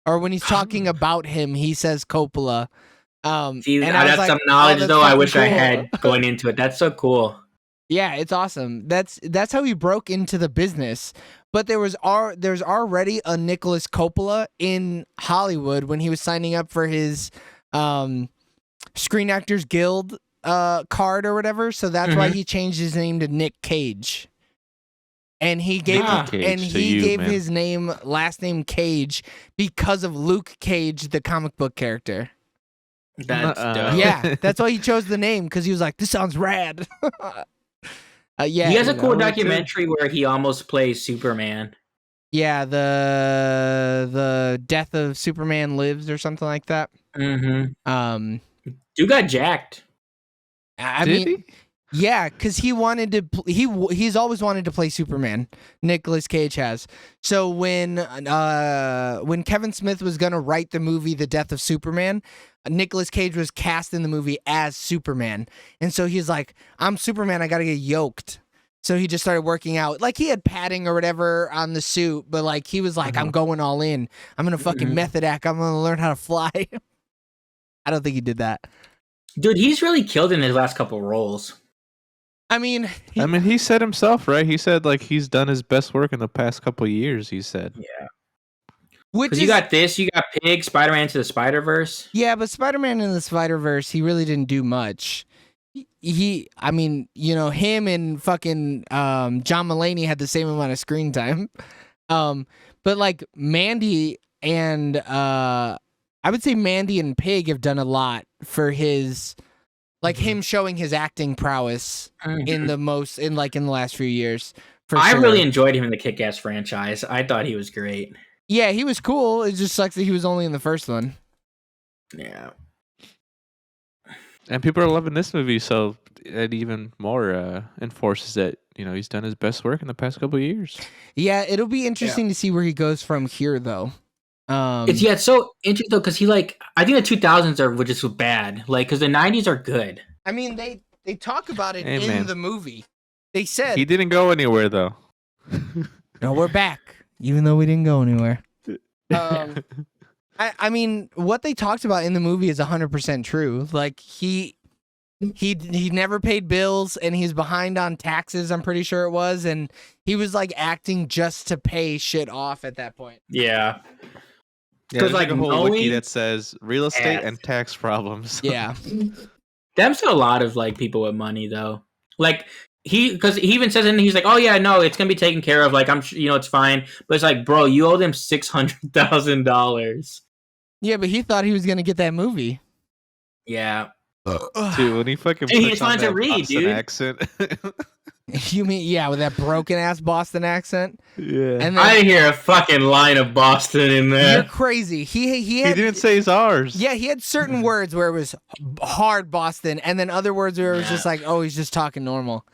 Or when he's talking about him, he says Coppola. See, and I was that's like, some knowledge that's though. I fucking wish I cool. had going into it. That's so cool. Yeah, it's awesome. That's how he broke into the business. But there's already a Nicholas Coppola in Hollywood when he was signing up for his Screen Actors Guild card or whatever. So that's why he changed his name to Nic Cage. And he gave his last name Cage because of Luke Cage, the comic book character. That's dope. Yeah, that's why he chose the name, because he was like, this sounds rad. Yeah, He has a cool I would too. documentary where he almost plays Superman. Yeah, the Death of Superman Lives or something like that. Mm-hmm. Dude got jacked. I Did mean, yeah, because he wanted to. He's always wanted to play Superman. Nicolas Cage has. So when Kevin Smith was gonna write the movie The Death of Superman, Nicolas Cage was cast in the movie as Superman, and so he's like, "I'm Superman. I gotta get yoked." So he just started working out. Like, he had padding or whatever on the suit, but like he was like, "I'm going all in. I'm gonna fucking method act. I'm gonna learn how to fly." I don't think he did that. Dude, he's really killed in his last couple roles. I mean, he said himself, right? He said like he's done his best work in the past couple of years. He said, Yeah. which Because you got this, you got Pig, Spider-Man Into the Spider-Verse. Yeah, but Spider-Man in the Spider-Verse, he really didn't do much. I mean, you know, him and fucking John Mulaney had the same amount of screen time. But like Mandy and I would say Mandy and Pig have done a lot for his, like, him showing his acting prowess in the last few years. I really enjoyed him in the Kick-Ass franchise. I thought he was great. Yeah, he was cool. It just sucks that he was only in the first one. Yeah. and people are loving this movie, so it even more enforces that he's done his best work in the past couple of years. Yeah, it'll be interesting to see where he goes from here, though. It's so interesting though, because I think the 2000s were just bad, like, because the 90s are good. I mean, they talk about it Hey, man. the movie. They said He didn't go anywhere though. no, we're back, even though we didn't go anywhere. I mean, what they talked about in the movie is 100% true. Like, he never paid bills, and he's behind on taxes, I'm pretty sure it was, and he was like acting just to pay shit off at that point. Yeah. Because like, a whole wiki knowing- that says real estate and tax problems. Yeah. There's a lot of like people with money though. Like, because he even says, and he's like, "Oh yeah, no, it's gonna be taken care of. Like, I'm, it's fine." But it's like, bro, you owe them $600,000. Yeah, but he thought he was gonna get that movie. Yeah. Dude, when he fucking Dude, he puts just on wanted to that read, Boston dude. accent. You mean, yeah, with that broken ass Boston accent? Yeah. And I then didn't hear a fucking line of Boston in you're there. crazy. He He had, didn't say it's ours. yeah, he had certain words where it was hard Boston, and then other words where it was just like, oh, he's just talking normal.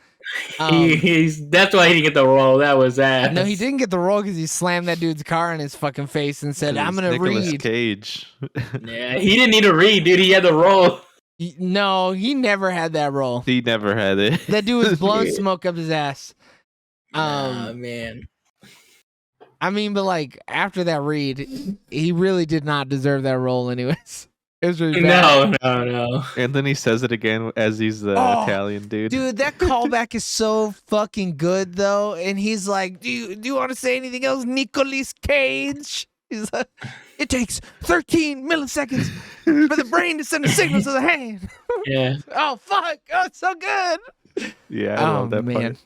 That's why he didn't get the role. That was ass. No, he didn't get the role because he slammed that dude's car in his fucking face and said, "I'm gonna Nicolas read." Cage. Yeah, he didn't need to read, dude. He had the role. No, he never had that role. He never had it. That dude was blowing smoke up his ass. Man. I mean, but like after that read, he really did not deserve that role, anyways. It was really bad. No. And then he says it again as he's the Italian dude. Dude, that callback is so fucking good though. And he's like, "Do you want to say anything else, Nicolas Cage?" He's like, "It takes 13 milliseconds for the brain to send a signal to the hand." Yeah. Oh fuck! Oh, it's so good. Yeah, I love that man. part.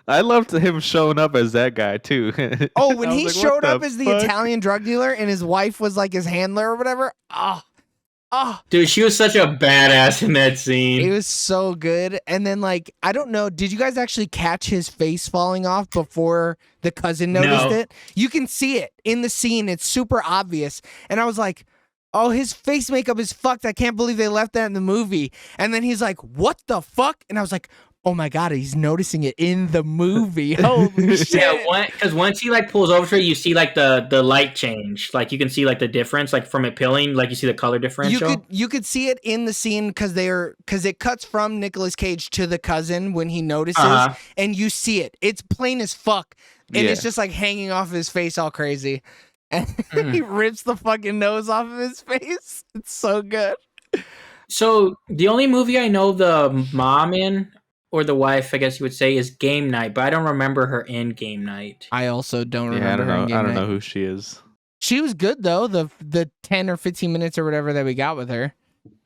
I loved him showing up as that guy too. Oh, when I he was like, showed what up the as the fuck? Italian drug dealer and his wife was like his handler or whatever. Dude, she was such a badass in that scene. It was so good. And then, like, I don't know, did you guys actually catch his face falling off before the cousin noticed No. it? You can see it in the scene. It's super obvious. And I was like, oh, his face makeup is fucked. I can't believe they left that in the movie. And then he's like, what the fuck? And I was like, oh my God, he's noticing it in the movie. Holy shit. Yeah, because once he like pulls over to it, you see like the light change. Like you can see like the difference, like from it peeling, like you see the color differential. You could see it in the scene because it cuts from Nicolas Cage to the cousin when he notices, and you see it. It's plain as fuck, and it's just like hanging off his face all crazy, and he rips the fucking nose off of his face. It's so good. So the only movie I know the mom in, or the wife, I guess you would say, is Game Night, but I don't remember her in Game Night. I also don't remember. Yeah, I don't her in know. Game I don't Night. know who she is. She was good though. The 10 or 15 minutes or whatever that we got with her.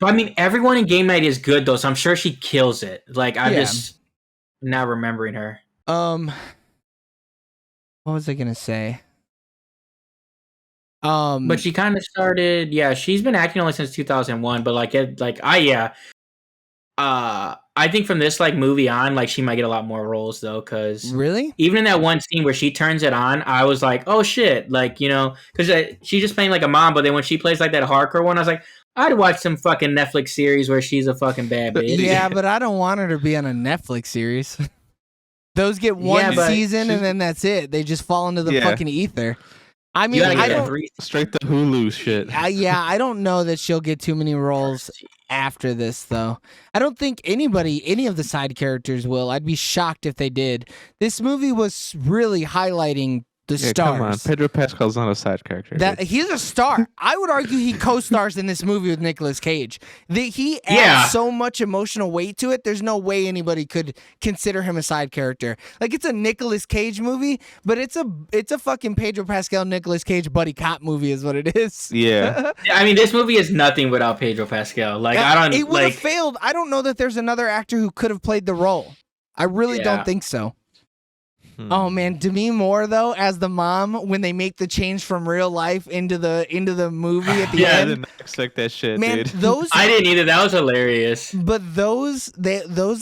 But I mean, everyone in Game Night is good though, so I'm sure she kills it. Like I'm Yeah. just not remembering her. What was I gonna say? But she kind of started. Yeah, she's been acting only since 2001. But I think from this like movie on, like she might get a lot more roles though, because really, even in that one scene where she turns it on, I was like, oh shit, like because she's just playing like a mom. But then when she plays like that hardcore one, I was like, I'd watch some fucking Netflix series where she's a fucking bad bitch. yeah, but I don't want her to be on a Netflix series. Those get one season and then that's it. They just fall into the fucking ether. I mean, I don't straight to Hulu shit. I don't know that she'll get too many roles after this, though. I don't think any of the side characters will. I'd be shocked if they did. This movie was really highlighting the stars. Come on, Pedro Pascal's not a side character. He's a star. I would argue he co-stars in this movie with Nicolas Cage. He adds so much emotional weight to it. There's no way anybody could consider him a side character. Like it's a Nicolas Cage movie, but it's a fucking Pedro Pascal Nicolas Cage buddy cop movie, is what it is. Yeah. I mean, this movie is nothing without Pedro Pascal. Like it would have failed. I don't know that there's another actor who could have played the role. I really don't think so. Oh man, Demi Moore though as the mom when they make the change from real life into the movie at the end. I didn't expect that shit, man, dude. Those I didn't either. That was hilarious. But those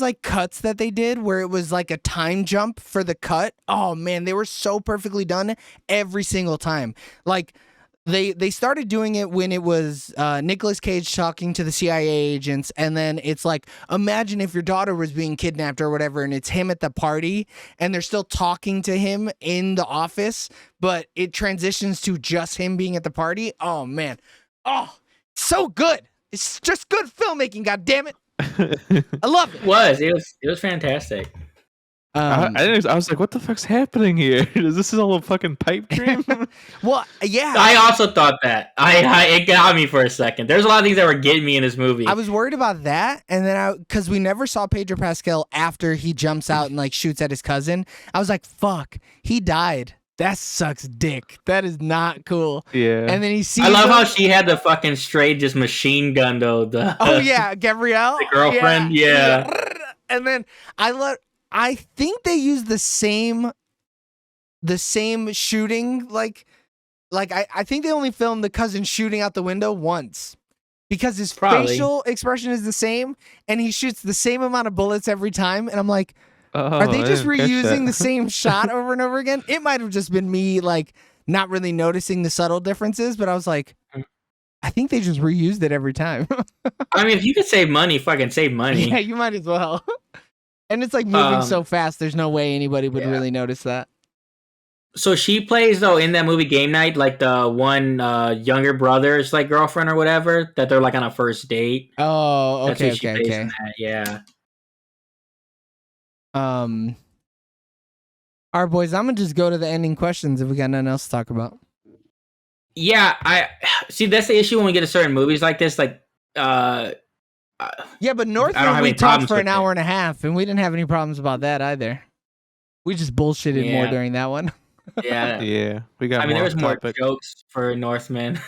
like cuts that they did where it was like a time jump for the cut. Oh man, they were so perfectly done every single time. Like They started doing it when it was Nicolas Cage talking to the CIA agents, and then it's like, imagine if your daughter was being kidnapped or whatever, and it's him at the party, and they're still talking to him in the office, but it transitions to just him being at the party. Oh man, so good! It's just good filmmaking. God damn it, I love it. It was fantastic. I was like, what the fuck's happening here? Is this all a fucking pipe dream? Well, yeah. I also thought that. It got me for a second. There's a lot of things that were getting me in this movie. I was worried about that, and then because we never saw Pedro Pascal after he jumps out and like shoots at his cousin. I was like, fuck, he died. That sucks dick. That is not cool. Yeah. And then he sees I love how she had the fucking straight just machine gun though. Oh yeah, Gabrielle. The girlfriend. Yeah. And then I think they used the same shooting, like I think they only filmed the cousin shooting out the window once because his facial expression is the same and he shoots the same amount of bullets every time. And I'm like, are they just reusing the same shot over and over again? It might have just been me like not really noticing the subtle differences, but I was like, I think they just reused it every time. I mean, if you could save money, fucking save money. Yeah, you might as well. And it's like moving so fast, there's no way anybody would really notice that. So she plays though in that movie Game Night, like the one younger brother's like girlfriend or whatever that they're like on a first date. Oh, That's okay, who she okay, plays okay. in that. Yeah. All right, boys. I'm gonna just go to the ending questions if we got nothing else to talk about. Yeah, I see. That's the issue when we get to certain movies like this. Like, Yeah, but I don't Northman have we any talked problems for an with hour it. and a half, and we didn't have any problems about that either. We just bullshitted more Yeah. during that one. yeah. Yeah, we got. I mean, there more was off more topic. jokes for Northman.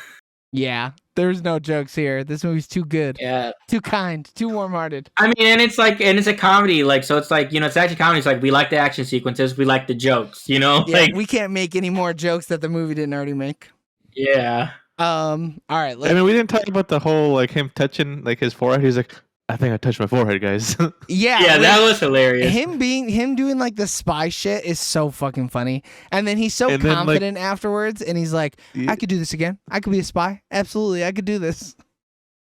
Yeah, there's no jokes here. This movie's too good, Yeah. too kind, too warm-hearted. I mean, and it's a comedy, like, so it's like, it's action comedy. It's like, we like the action sequences, we like the jokes, Yeah, like, we can't make any more jokes that the movie didn't already make. yeah. All right. I mean, we didn't talk about the whole like him touching like his forehead. He's like, I think I touched my forehead, guys. Yeah, that was hilarious. him doing like the spy shit is so fucking funny. And then he's so And then, like- confident afterwards, and he's like, Yeah. I could do this again. I could be a spy. Absolutely, I could do this.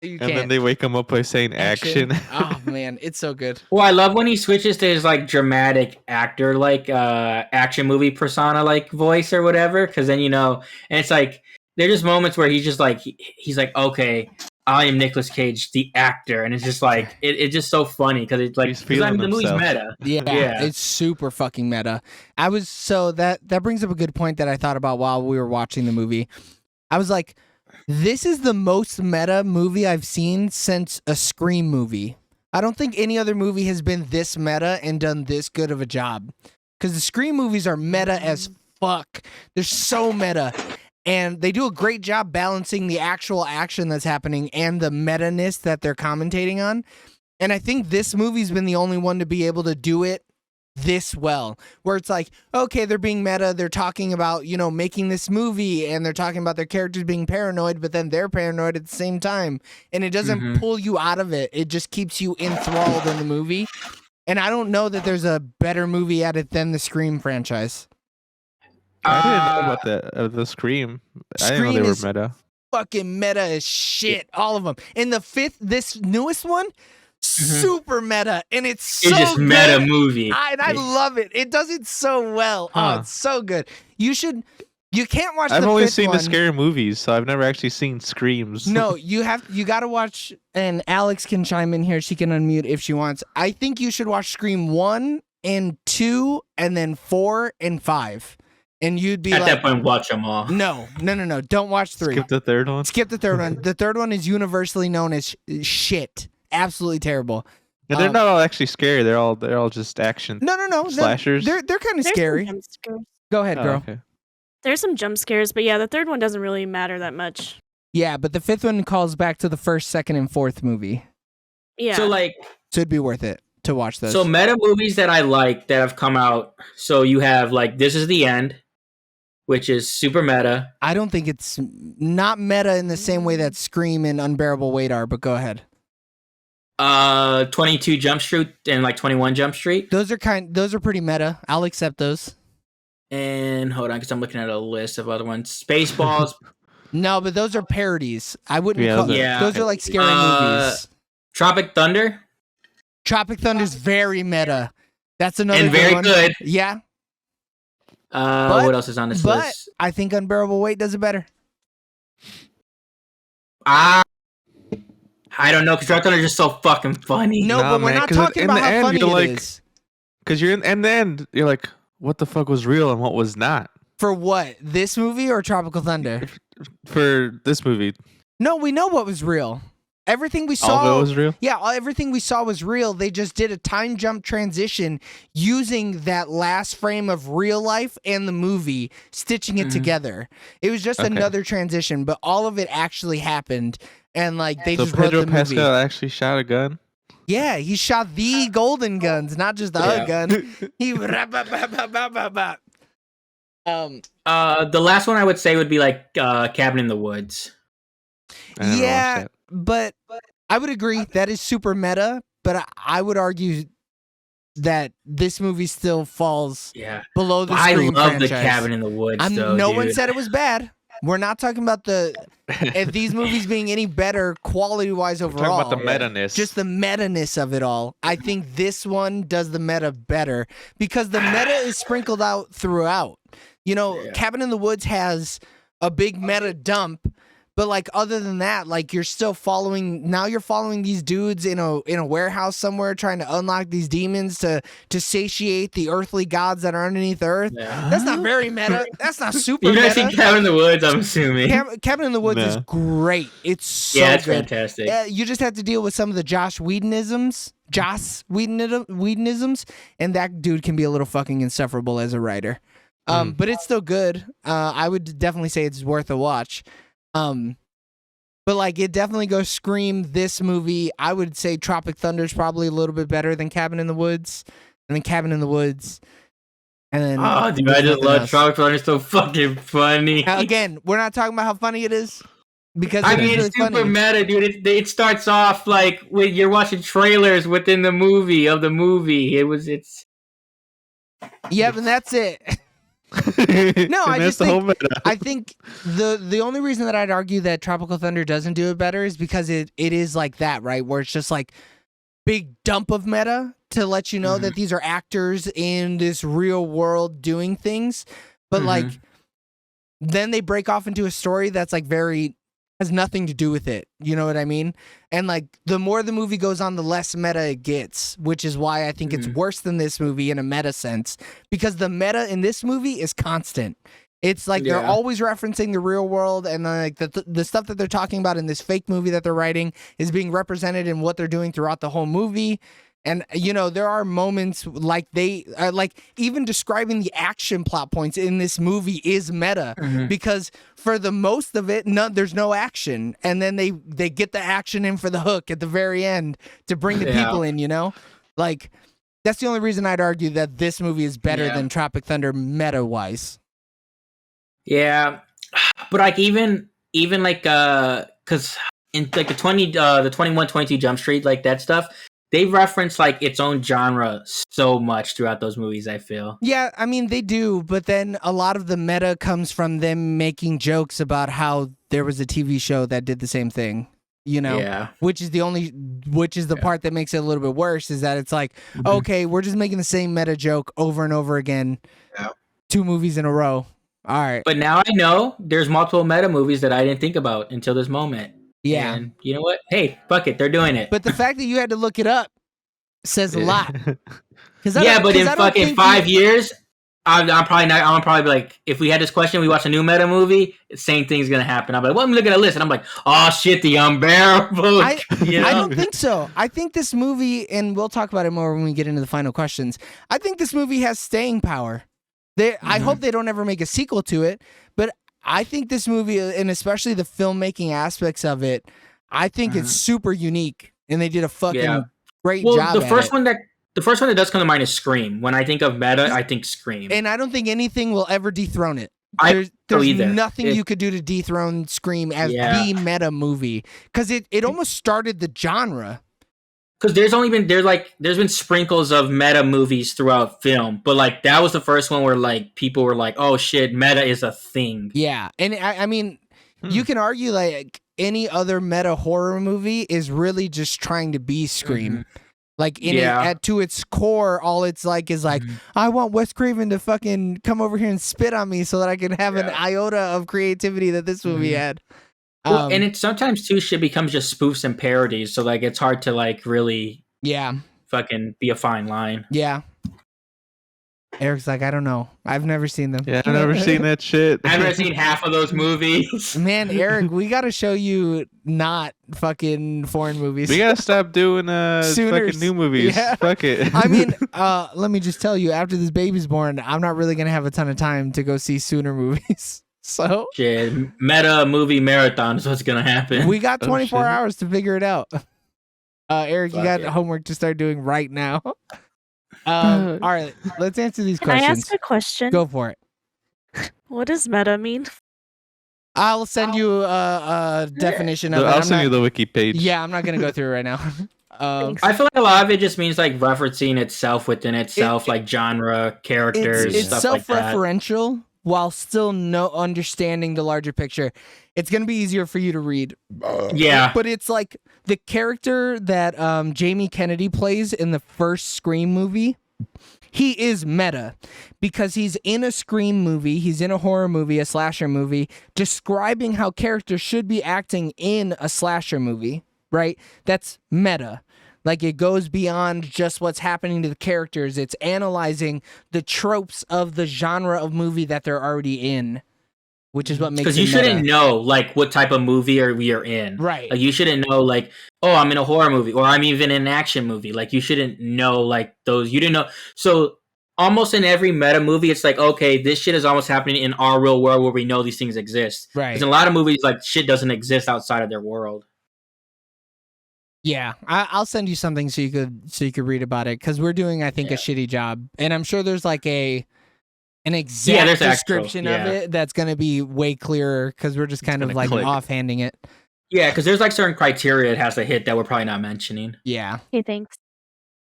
You And then they wake him up by saying action. Oh man, it's so good. Well, I love when he switches to his like dramatic actor, like action movie persona, like voice or whatever. Because then and it's like there's just moments where he's just like he's like, okay, I am Nicolas Cage, the actor, and it's just like it's just so funny because it's like He's feeling the movie's himself. meta. Yeah, it's super fucking meta. That brings up a good point that I thought about while we were watching the movie. I was like, this is the most meta movie I've seen since a Scream movie. I don't think any other movie has been this meta and done this good of a job. Because the Scream movies are meta as fuck. They're so meta. And they do a great job balancing the actual action that's happening and the meta-ness that they're commentating on. And I think this movie's been the only one to be able to do it this well, where it's like, okay, they're being meta, they're talking about, making this movie, and they're talking about their characters being paranoid, but then they're paranoid at the same time. And it doesn't pull you out of it. It just keeps you enthralled in the movie. And I don't know that there's a better movie at it than the Scream franchise. I didn't know about the Scream. I didn't know they Scream were meta. Fucking meta as shit, all of them. And this newest one, super meta, and it's so It's just good. meta movie. I love it. It does it so well. Huh. Oh, it's so good. You can't watch I've the only fifth seen one. the scary movies, so I've never actually seen Screams. No, you got to watch, and Alex can chime in here. She can unmute if she wants. I think you should watch Scream 1 and 2 and then 4 and 5. And you'd be At like, that point, watch them all. no. Don't watch 3. Skip the third one. Skip the third one. The third one is universally known as shit. Absolutely terrible. And they're not all actually scary. They're all just action. No. Slashers? They're kind of There's scary. some jump scares. Go ahead, Oh, girl. okay. There's some jump scares, but yeah, the third one doesn't really matter that much. Yeah, but the fifth one calls back to the first, second, and fourth movie. Yeah. So like, So it'd be worth it to watch those. so meta movies that I like that have come out. So you have like This Is the End, which is super meta. I don't think it's not meta in the same way that Scream and Unbearable Weight are, but go ahead. 22 Jump Street and like 21 Jump Street. Those are pretty meta. I'll accept those. And hold on, because I'm looking at a list of other ones. Spaceballs. No, but those are parodies. I wouldn't Yeah, call those are- Yeah. those are like scary Uh, movies. Tropic Thunder. Tropic Thunder's very meta. That's another And very one. good. Yeah, But- What else is on this but list? I think Unbearable Weight does it better. I don't know, because Tropic Thunder is just so fucking funny. No, Nah, but we're man, not 'cause talking in about the how end, funny you're it like- is. Because you're in the end, you're like, what the fuck was real and what was not For what? This movie or Tropical Thunder? for this movie. No, we know what was real. Everything we All saw of it was real. Yeah, everything we saw was real. They just did a time jump transition using that last frame of real life and the movie, stitching it Mhm. together. It was just Okay. another transition, but all of it actually happened. And like they So just wrote Pedro the movie. Pascal actually shot a gun. Yeah, he shot the golden guns, not just the Yeah. gun. He The last one I would say would be like Cabin in the Woods. I never watched yeah, that. but I would agree that is super meta, but I would argue that this movie still falls Yeah. below the I Scream love franchise. the Cabin in the Woods, though, no one dude. said it was bad. We're not talking about if these movies being any better quality-wise We're talking overall. about the meta-ness. Just the meta-ness of it all. I think this one does the meta better because the meta is sprinkled out throughout. You know, Yeah. Cabin in the Woods has a big meta dump, but like other than that, like you're still following. Now you're following these dudes in a warehouse somewhere, trying to unlock these demons to satiate the earthly gods that are underneath the earth. Yeah. That's not very meta. That's not super You've never meta. seen Cabin in the Woods, I'm assuming. Cabin in the Woods is No. great. It's so Yeah, it's good. fantastic. You just have to deal with some of the Joss Whedonisms, and that dude can be a little fucking insufferable as a writer. But it's still good. I would definitely say it's worth a watch. But like it definitely goes Scream, this movie. I would say Tropic Thunder is probably a little bit better than Cabin in the Woods, and then Cabin in the Woods, and then Oh, dude, there's I just nothing love else. Tropic Thunder. It's so fucking funny. Now, again, we're not talking about how funny it is because I it is mean, really it's super funny. meta, dude. It starts off like when you're watching trailers within the movie of the movie. It's Yep, and that's it. No, I just the think- whole meta. I think the only reason that I'd argue that Tropical Thunder doesn't do it better is because it is like that, right? Where it's just like big dump of meta to let you know that these are actors in this real world doing things. But like then they break off into a story that's like has nothing to do with it. You know what I mean? And like the more the movie goes on, the less meta it gets, which is why I think it's worse than this movie in a meta sense, because the meta in this movie is constant. It's like they're Yeah. always referencing the real world, and like the stuff that they're talking about in this fake movie that they're writing is being represented in what they're doing throughout the whole movie. And you know, there are moments like they like even describing the action plot points in this movie is meta because for the most of it, there's no action, and then they get the action in for the hook at the very end to bring the people in. You know, like that's the only reason I'd argue that this movie is better than Tropic Thunder meta wise. yeah, but like even like because in like the 21, 22 Jump Street, like that stuff. They reference like its own genre so much throughout those movies, I feel. Yeah, I mean they do, but then a lot of the meta comes from them making jokes about how there was a TV show that did the same thing, you know? Yeah. Which is the part that makes it a little bit worse, is that it's like, okay, we're just making the same meta joke over and over again. Yeah. 2 movies in a row. All right. But now I know there's multiple meta movies that I didn't think about until this moment. Yeah. And you know what? Hey, fuck it, they're doing it. But the fact that you had to look it up says a lot. Yeah, but in fucking 5 years, I'm probably be like, if we had this question, we watch a new meta movie, same thing's gonna happen. I'm like, well, I'm looking at a list, and I'm like, oh shit, the Unbearable. I you know? don't think so. I think this movie, and we'll talk about it more when we get into the final questions. I think this movie has staying power. I hope they don't ever make a sequel to it, but I think this movie, and especially the filmmaking aspects of it, I think it's super unique, and they did a fucking great job. The first one that does come to mind is Scream. When I think of meta, I think Scream. And I don't think anything will ever dethrone it. I There's either. nothing you could do to dethrone Scream as the meta movie, because it almost started the genre. Because there's been sprinkles of meta movies throughout film, but like that was the first one where like people were like, oh shit, meta is a thing. Yeah, and I mean, you can argue like any other meta horror movie is really just trying to be Scream. Like to its core, all it's like is like, I want Wes Craven to fucking come over here and spit on me so that I can have an iota of creativity that this movie had. Well, and it sometimes too shit becomes just spoofs and parodies, so like it's hard to like really fucking be a fine line. Yeah. Eric's like, I don't know. I've never seen them. Yeah, I've never seen that shit. I've never seen half of those movies. Man, Eric, we got to show you not fucking foreign movies. We gotta stop doing Sooners. fucking new movies. Yeah. Fuck it. I mean, let me just tell you, after this baby's born, I'm not really gonna have a ton of time to go see Sooner movies. So Shit, meta movie marathon is what's gonna happen. we got Oh, 24 shit. hours to figure it out. Eric, you got homework to start doing right now. All right, let's answer these Can I questions. ask a question? Go for it. What does meta mean? I'll send you a definition of it. I'll I'm send you not- the wiki page. Yeah, I'm not gonna go through it right now. I feel like a lot of it just means like referencing itself within itself, like genre, characters, it's stuff like that. self-referential while still understanding the larger picture. It's gonna be easier for you to read. Yeah. But it's like the character that Jamie Kennedy plays in the first Scream movie. he is meta because he's in a Scream movie, he's in a horror movie, a slasher movie, describing how characters should be acting in a slasher movie, right? That's meta. Like, it goes beyond just what's happening to the characters. It's analyzing the tropes of the genre of movie that they're already in, which is what makes it because you meta. shouldn't know like what type of movie we are in. Right. Like you shouldn't know like, oh, I'm in a horror movie or I'm even in an action movie. Like you shouldn't know like those. You didn't know. So almost in every meta movie, it's like, okay, this shit is almost happening in our real world where we know these things exist. Right. Because in a lot of movies, like shit doesn't exist outside of their world. Yeah, I'll send you something so you could read about it, because we're doing, I think, a shitty job, and I'm sure there's like an exact description of it that's gonna be way clearer, because we're just kind of like offhanding it. Yeah, because there's like certain criteria it has to hit that we're probably not mentioning. Yeah. Hey, thanks.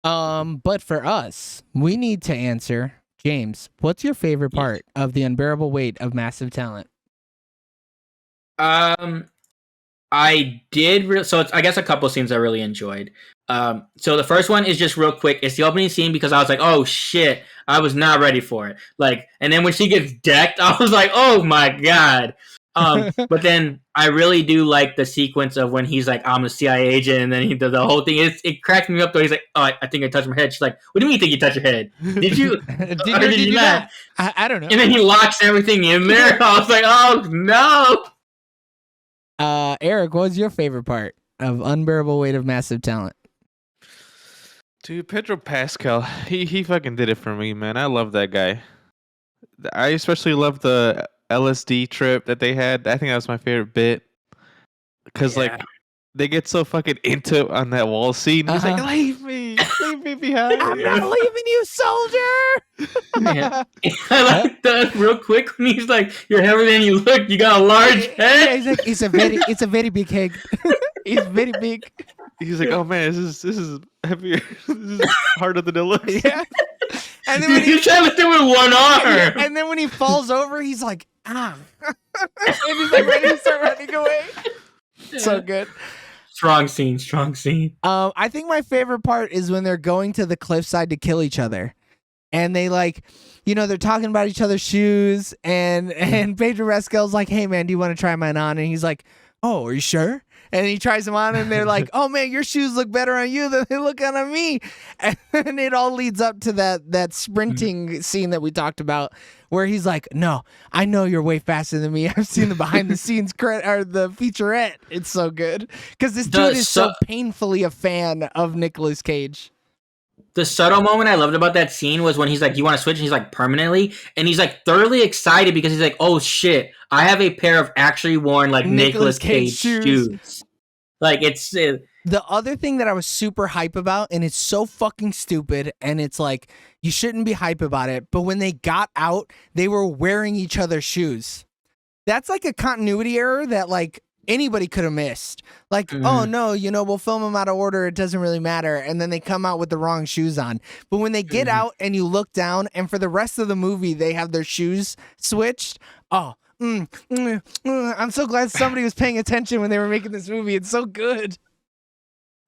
But for us, we need to answer, James, what's your favorite part of the unbearable weight of massive talent? I did so I guess a couple scenes I really enjoyed. So the first one is just real quick. It's the opening scene because I was like, oh shit, I was not ready for it. Like, and then when she gets decked, I was like, oh my god. But then I really do like the sequence of when he's like, I'm a CIA agent, and then he does the whole thing. It cracked me up though. He's like, oh, I think I touched my head. She's like, what do you mean you think you touched your head? Did you? did you not? I don't know. And then he locks everything in there. I was like, oh no. Eric, what was your favorite part of unbearable weight of massive talent? Dude, Pedro Pascal, he fucking did it for me, man. I love that guy. I especially love the LSD trip that they had. I think that was my favorite bit. Because, like, they get so fucking into it on that wall scene. He's like, leave me behind. I'm not leaving you, soldier. Yeah. I like that real quick when he's like, you're heavier than you look. You got a large head. Yeah, he's like, it's a very big head. He's very big. He's like, oh man, this is heavier. This is harder than it looks. Yeah. And then Dude, he's trying to do it with one arm. And then when he falls over, he's like, ah. And he's like ready to start running away. So good. Strong scene. I think my favorite part is when they're going to the cliffside to kill each other. And they like, they're talking about each other's shoes, and Pedro Pascal's like, hey man, do you want to try mine on? And he's like, oh, are you sure? And he tries them on, and they're like, oh man, your shoes look better on you than they look on me. And it all leads up to that sprinting scene that we talked about, where he's like, no, I know you're way faster than me. I've seen the behind the scenes or the featurette. It's so good. Because this dude is so painfully a fan of Nicolas Cage. The subtle moment I loved about that scene was when he's like, you want to switch? And he's like, permanently? And he's like thoroughly excited because he's like, oh shit, I have a pair of actually worn like Nicolas Cage shoes. Like it's... The other thing that I was super hype about, and it's so fucking stupid, and it's like, you shouldn't be hype about it, but when they got out, they were wearing each other's shoes. That's like a continuity error that like anybody could have missed. Like, oh no, we'll film them out of order, it doesn't really matter, and then they come out with the wrong shoes on. But when they get out and you look down, and for the rest of the movie they have their shoes switched, I'm so glad somebody was paying attention when they were making this movie. It's so good.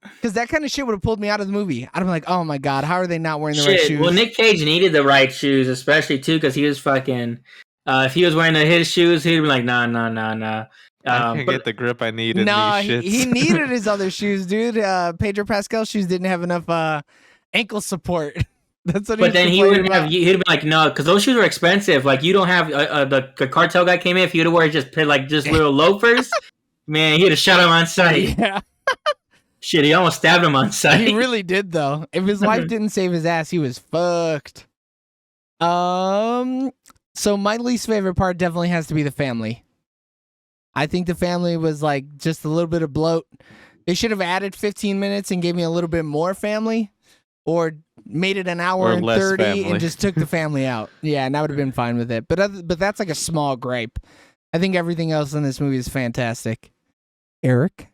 Because that kind of shit would have pulled me out of the movie. I'd be like, oh my god, how are they not wearing the right shoes? Well, Nic Cage needed the right shoes, especially too, because he was fucking... if he was wearing his shoes, he'd be like, nah. I can't get the grip I need in these shits. He needed his other shoes, dude. Pedro Pascal's shoes didn't have enough ankle support. That's what. But then he wouldn't have. He'd be like, no, because those shoes are expensive. Like you don't have. The cartel guy came in. If he'd have worn just little loafers, man, he'd have shot him on sight. Yeah. Shit, he almost stabbed him on sight. He really did, though. If his wife didn't save his ass, he was fucked. So my least favorite part definitely has to be the family. I think the family was like just a little bit of bloat. They should have added 15 minutes and gave me a little bit more family, or made it an hour and 30 family. And just took the family out. Yeah, and I would have been fine with it. But that's like a small gripe. I think everything else in this movie is fantastic. Eric?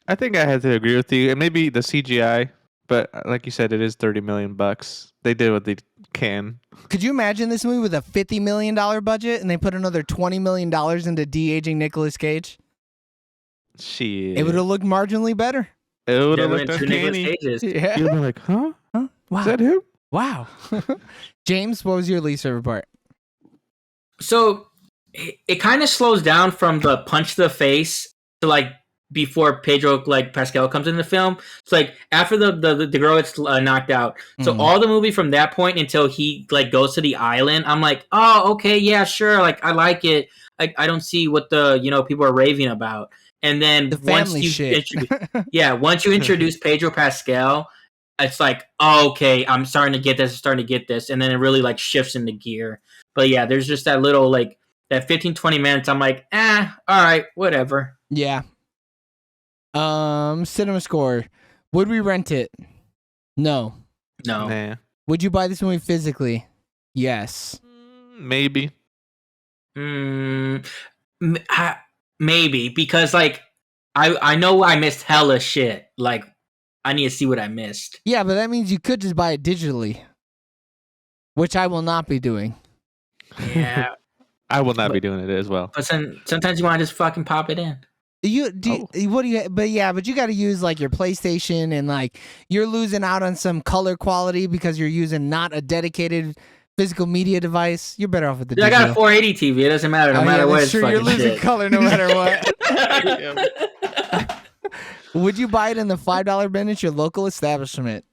I think I had to agree with you. And maybe the CGI, but like you said, it is $30 million. They did what they can. Could you imagine this movie with a $50 million budget and they put another $20 million into de-aging Nicolas Cage? Shit. It would have looked marginally better. It would have looked uncanny. Yeah. You'd be like, huh? Wow. Is that him? Wow. James, what was your least favorite part? So it kind of slows down from the punch to the face to like before Pedro like Pascal comes in the film. It's like after the girl gets knocked out. So all the movie from that point until he like goes to the island, I'm like, oh, okay, yeah, sure. Like I like it. I don't see what the people are raving about. And then The family shit. once you introduce Pedro Pascal, it's like, oh, okay, I'm starting to get this, and then it really like shifts into gear. But yeah, there's just that little like that 15-20 minutes. I'm like, all right, whatever. Yeah. Cinema score. Would we rent it? No. Nah. Would you buy this movie physically? Yes. Maybe. Maybe because like I know I missed hella shit. Like I need to see what I missed. Yeah, but that means you could just buy it digitally, which I will not be doing. Yeah, I will not be doing it as well. but sometimes you want to just fucking pop it in. But you got to use like your PlayStation, and like you're losing out on some color quality because you're using not a dedicated physical media device. You're better off with the I digital. got a 480 TV. It doesn't matter. No matter what. That's It's true. fucking You're losing shit. color no matter what. Would you buy it in the $5 bin at your local establishment?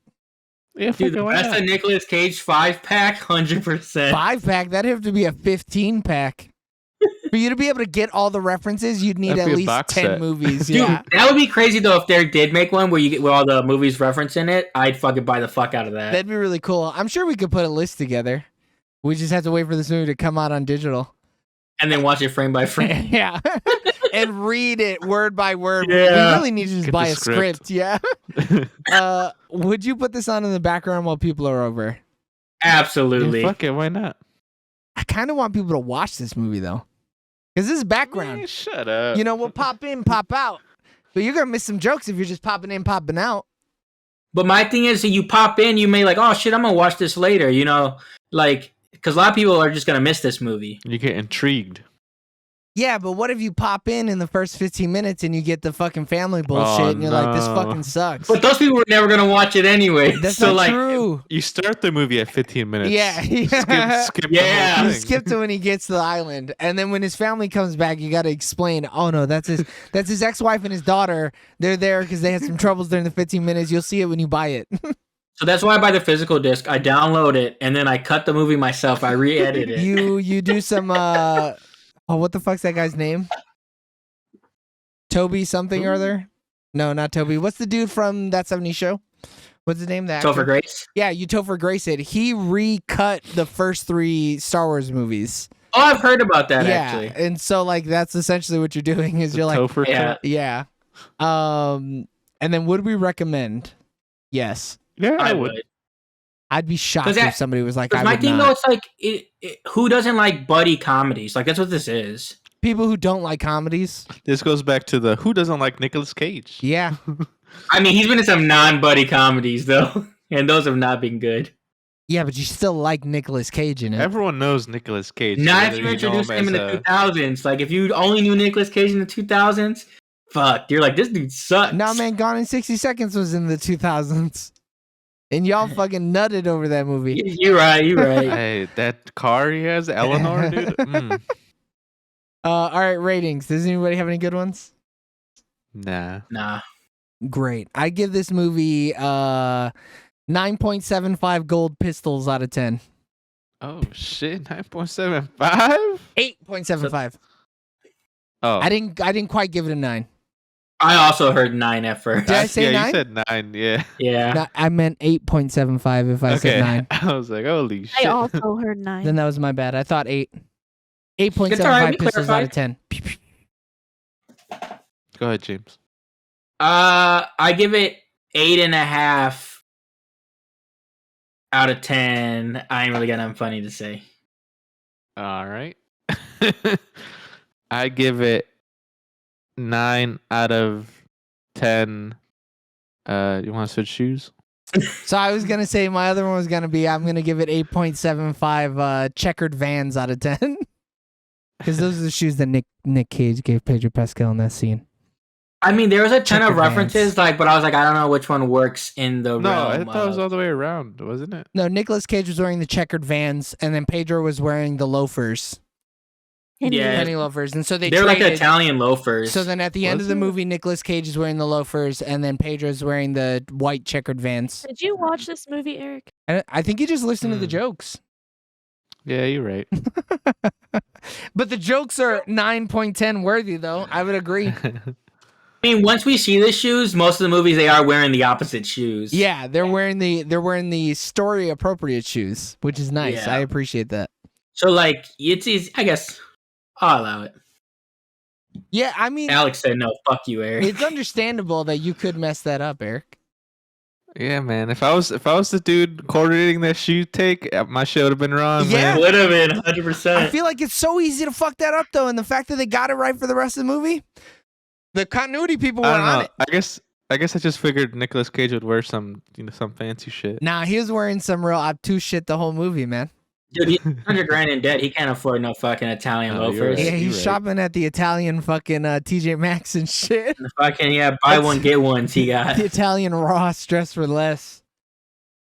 Yeah, Dude, the best of Nicolas Cage 5-pack, 100%. 5-pack? That'd have to be a 15-pack. For you to be able to get all the references, you'd need That'd at be a least box 10 set. movies. Dude, Yeah. that would be crazy though if they did make one where you get with all the movies referenced in it. I'd fucking buy the fuck out of that. That'd be really cool. I'm sure we could put a list together. We just have to wait for this movie to come out on digital. And then watch it frame by frame. Yeah. And read it word by word. Yeah. We really need to just Get buy the a script. Yeah. Would you put this on in the background while people are over? Absolutely. Yeah, fuck it, why not? I kind of want people to watch this movie, though. Because this is background. Man, shut up. We'll pop in, pop out. But you're going to miss some jokes if you're just popping in, popping out. But my thing is that you pop in, you may like, oh shit, I'm gonna watch this later, like because a lot of people are just gonna miss this movie. You get intrigued. Yeah, but what if you pop in the first 15 minutes and you get the fucking family bullshit and you're like, this no. fucking sucks. But those people were never gonna watch it anyway. That's so not like, true. You start the movie at 15 minutes. Yeah. Skip Yeah. the whole You thing. skip to when he gets to the island, and then when his family comes back, you got to explain. Oh no, that's his ex-wife and his daughter. They're there because they had some troubles during the 15 minutes. You'll see it when you buy it. so that's why I buy the physical disc. I download it and then I cut the movie myself. I re-edit it. You do some. What the fuck's that guy's name? Toby something or other? No, not Toby. What's the dude from That 70s Show? What's his name? That Topher Grace. Yeah, you Topher Grace it. He recut the first 3 Star Wars movies. Oh, I've heard about that Yeah, actually. and so like that's essentially what you're doing is The you're like, Topher Yeah. cut? yeah. And then would we recommend? Yes. Yeah, I I would. would. I'd be shocked 'Cause if somebody was like, Because I my would thing not. though, it's like, who doesn't like buddy comedies? Like that's what this is. People who don't like comedies. This goes back to the who doesn't like Nicolas Cage? Yeah. I mean, he's been in some non-buddy comedies though, and those have not been good. Yeah, but you still like Nicolas Cage in it. Everyone knows Nicolas Cage. Not whether if you know introduced him in as the 2000s. Like if you only knew Nicolas Cage in the 2000s, fuck, you're like, this dude sucks. No, man, Gone in 60 Seconds was in the 2000s. And y'all fucking nutted over that movie. You're right. You're right. Hey, that car he has, Eleanor, dude. All right, ratings. Does anybody have any good ones? Nah. Nah. Great. I give this movie 9.75 gold pistols out of 10. Oh shit, 9.75. 8.75. Oh, I didn't quite give it a 9. I also heard 9 at first. Did I say yeah, 9? you said 9. Yeah. Yeah. No, I meant 8.75 if I said 9. I was like, holy I shit. also heard 9. Then that was my bad. I thought 8. It's all right, 8.75 we pistols out of clarified. 10. Go ahead, James. I give it 8.5 out of 10. I ain't really got nothing funny to say. All right. I give it 9 out of 10. You want to switch shoes? So I was going to say my other one was going to be I'm going to give it 8.75 checkered Vans out of 10. Because those are the shoes that Nic Cage gave Pedro Pascal in that scene. I mean, there was a ton Checkered of references, Vans. but I was like, I don't know which one works in the No, I realm thought it was of. all the way around, wasn't it? No, Nicolas Cage was wearing the checkered Vans, and then Pedro was wearing the loafers, Yeah. penny loafers, and so They're like the Italian loafers. So then at the end Was of the it? movie, Nicolas Cage is wearing the loafers, and then Pedro's wearing the white checkered Vans. Did you watch this movie, Eric? I think he just listened to the jokes. Yeah, you're right. But the jokes are 9.10 worthy, though. I would agree. I mean, once we see the shoes, most of the movies they are wearing the opposite shoes. Yeah, they're wearing the story appropriate shoes, which is nice. Yeah. I appreciate that. So like, it's easy. I guess I'll allow it. Yeah, I mean, Alex said no. Fuck you, Eric. it's understandable that you could mess that up, Eric. Yeah, man. If I was the dude coordinating that shoe take, my shit would have been wrong, Yeah. man. Would have been 100%. I feel like it's so easy to fuck that up, though, and the fact that they got it right for the rest of the movie, the continuity people were I don't on know. it. I guess I just figured Nicolas Cage would wear some fancy shit. Nah, he was wearing some real obtuse shit the whole movie, man. Dude, he's $100,000 in debt. He can't afford no fucking Italian No, you're loafers. right. Yeah, he's right. shopping at the Italian fucking TJ Maxx and shit. The fucking buy one get ones he got. The Italian Ross dressed for less.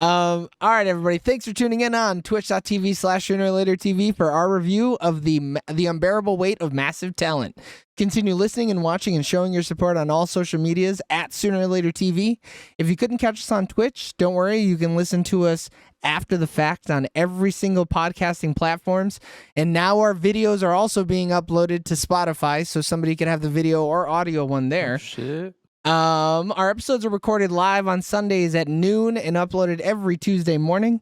All right, everybody. Thanks for tuning in on twitch.tv/SoonerLaterTV for our review of the unbearable weight of massive talent. Continue listening and watching and showing your support on all social medias at SoonerLaterTV. If you couldn't catch us on Twitch, don't worry. You can listen to us after the fact on every single podcasting platforms. And now our videos are also being uploaded to Spotify, so somebody can have the video or audio one there. Oh, shit. Our episodes are recorded live on Sundays at noon and uploaded every Tuesday morning.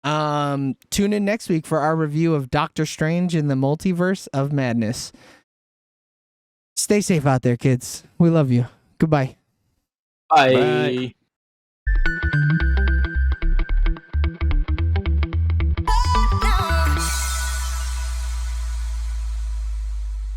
Tune in next week for our review of Doctor Strange in the Multiverse of Madness. Stay safe out there, kids. We love you. Goodbye. Bye. Bye.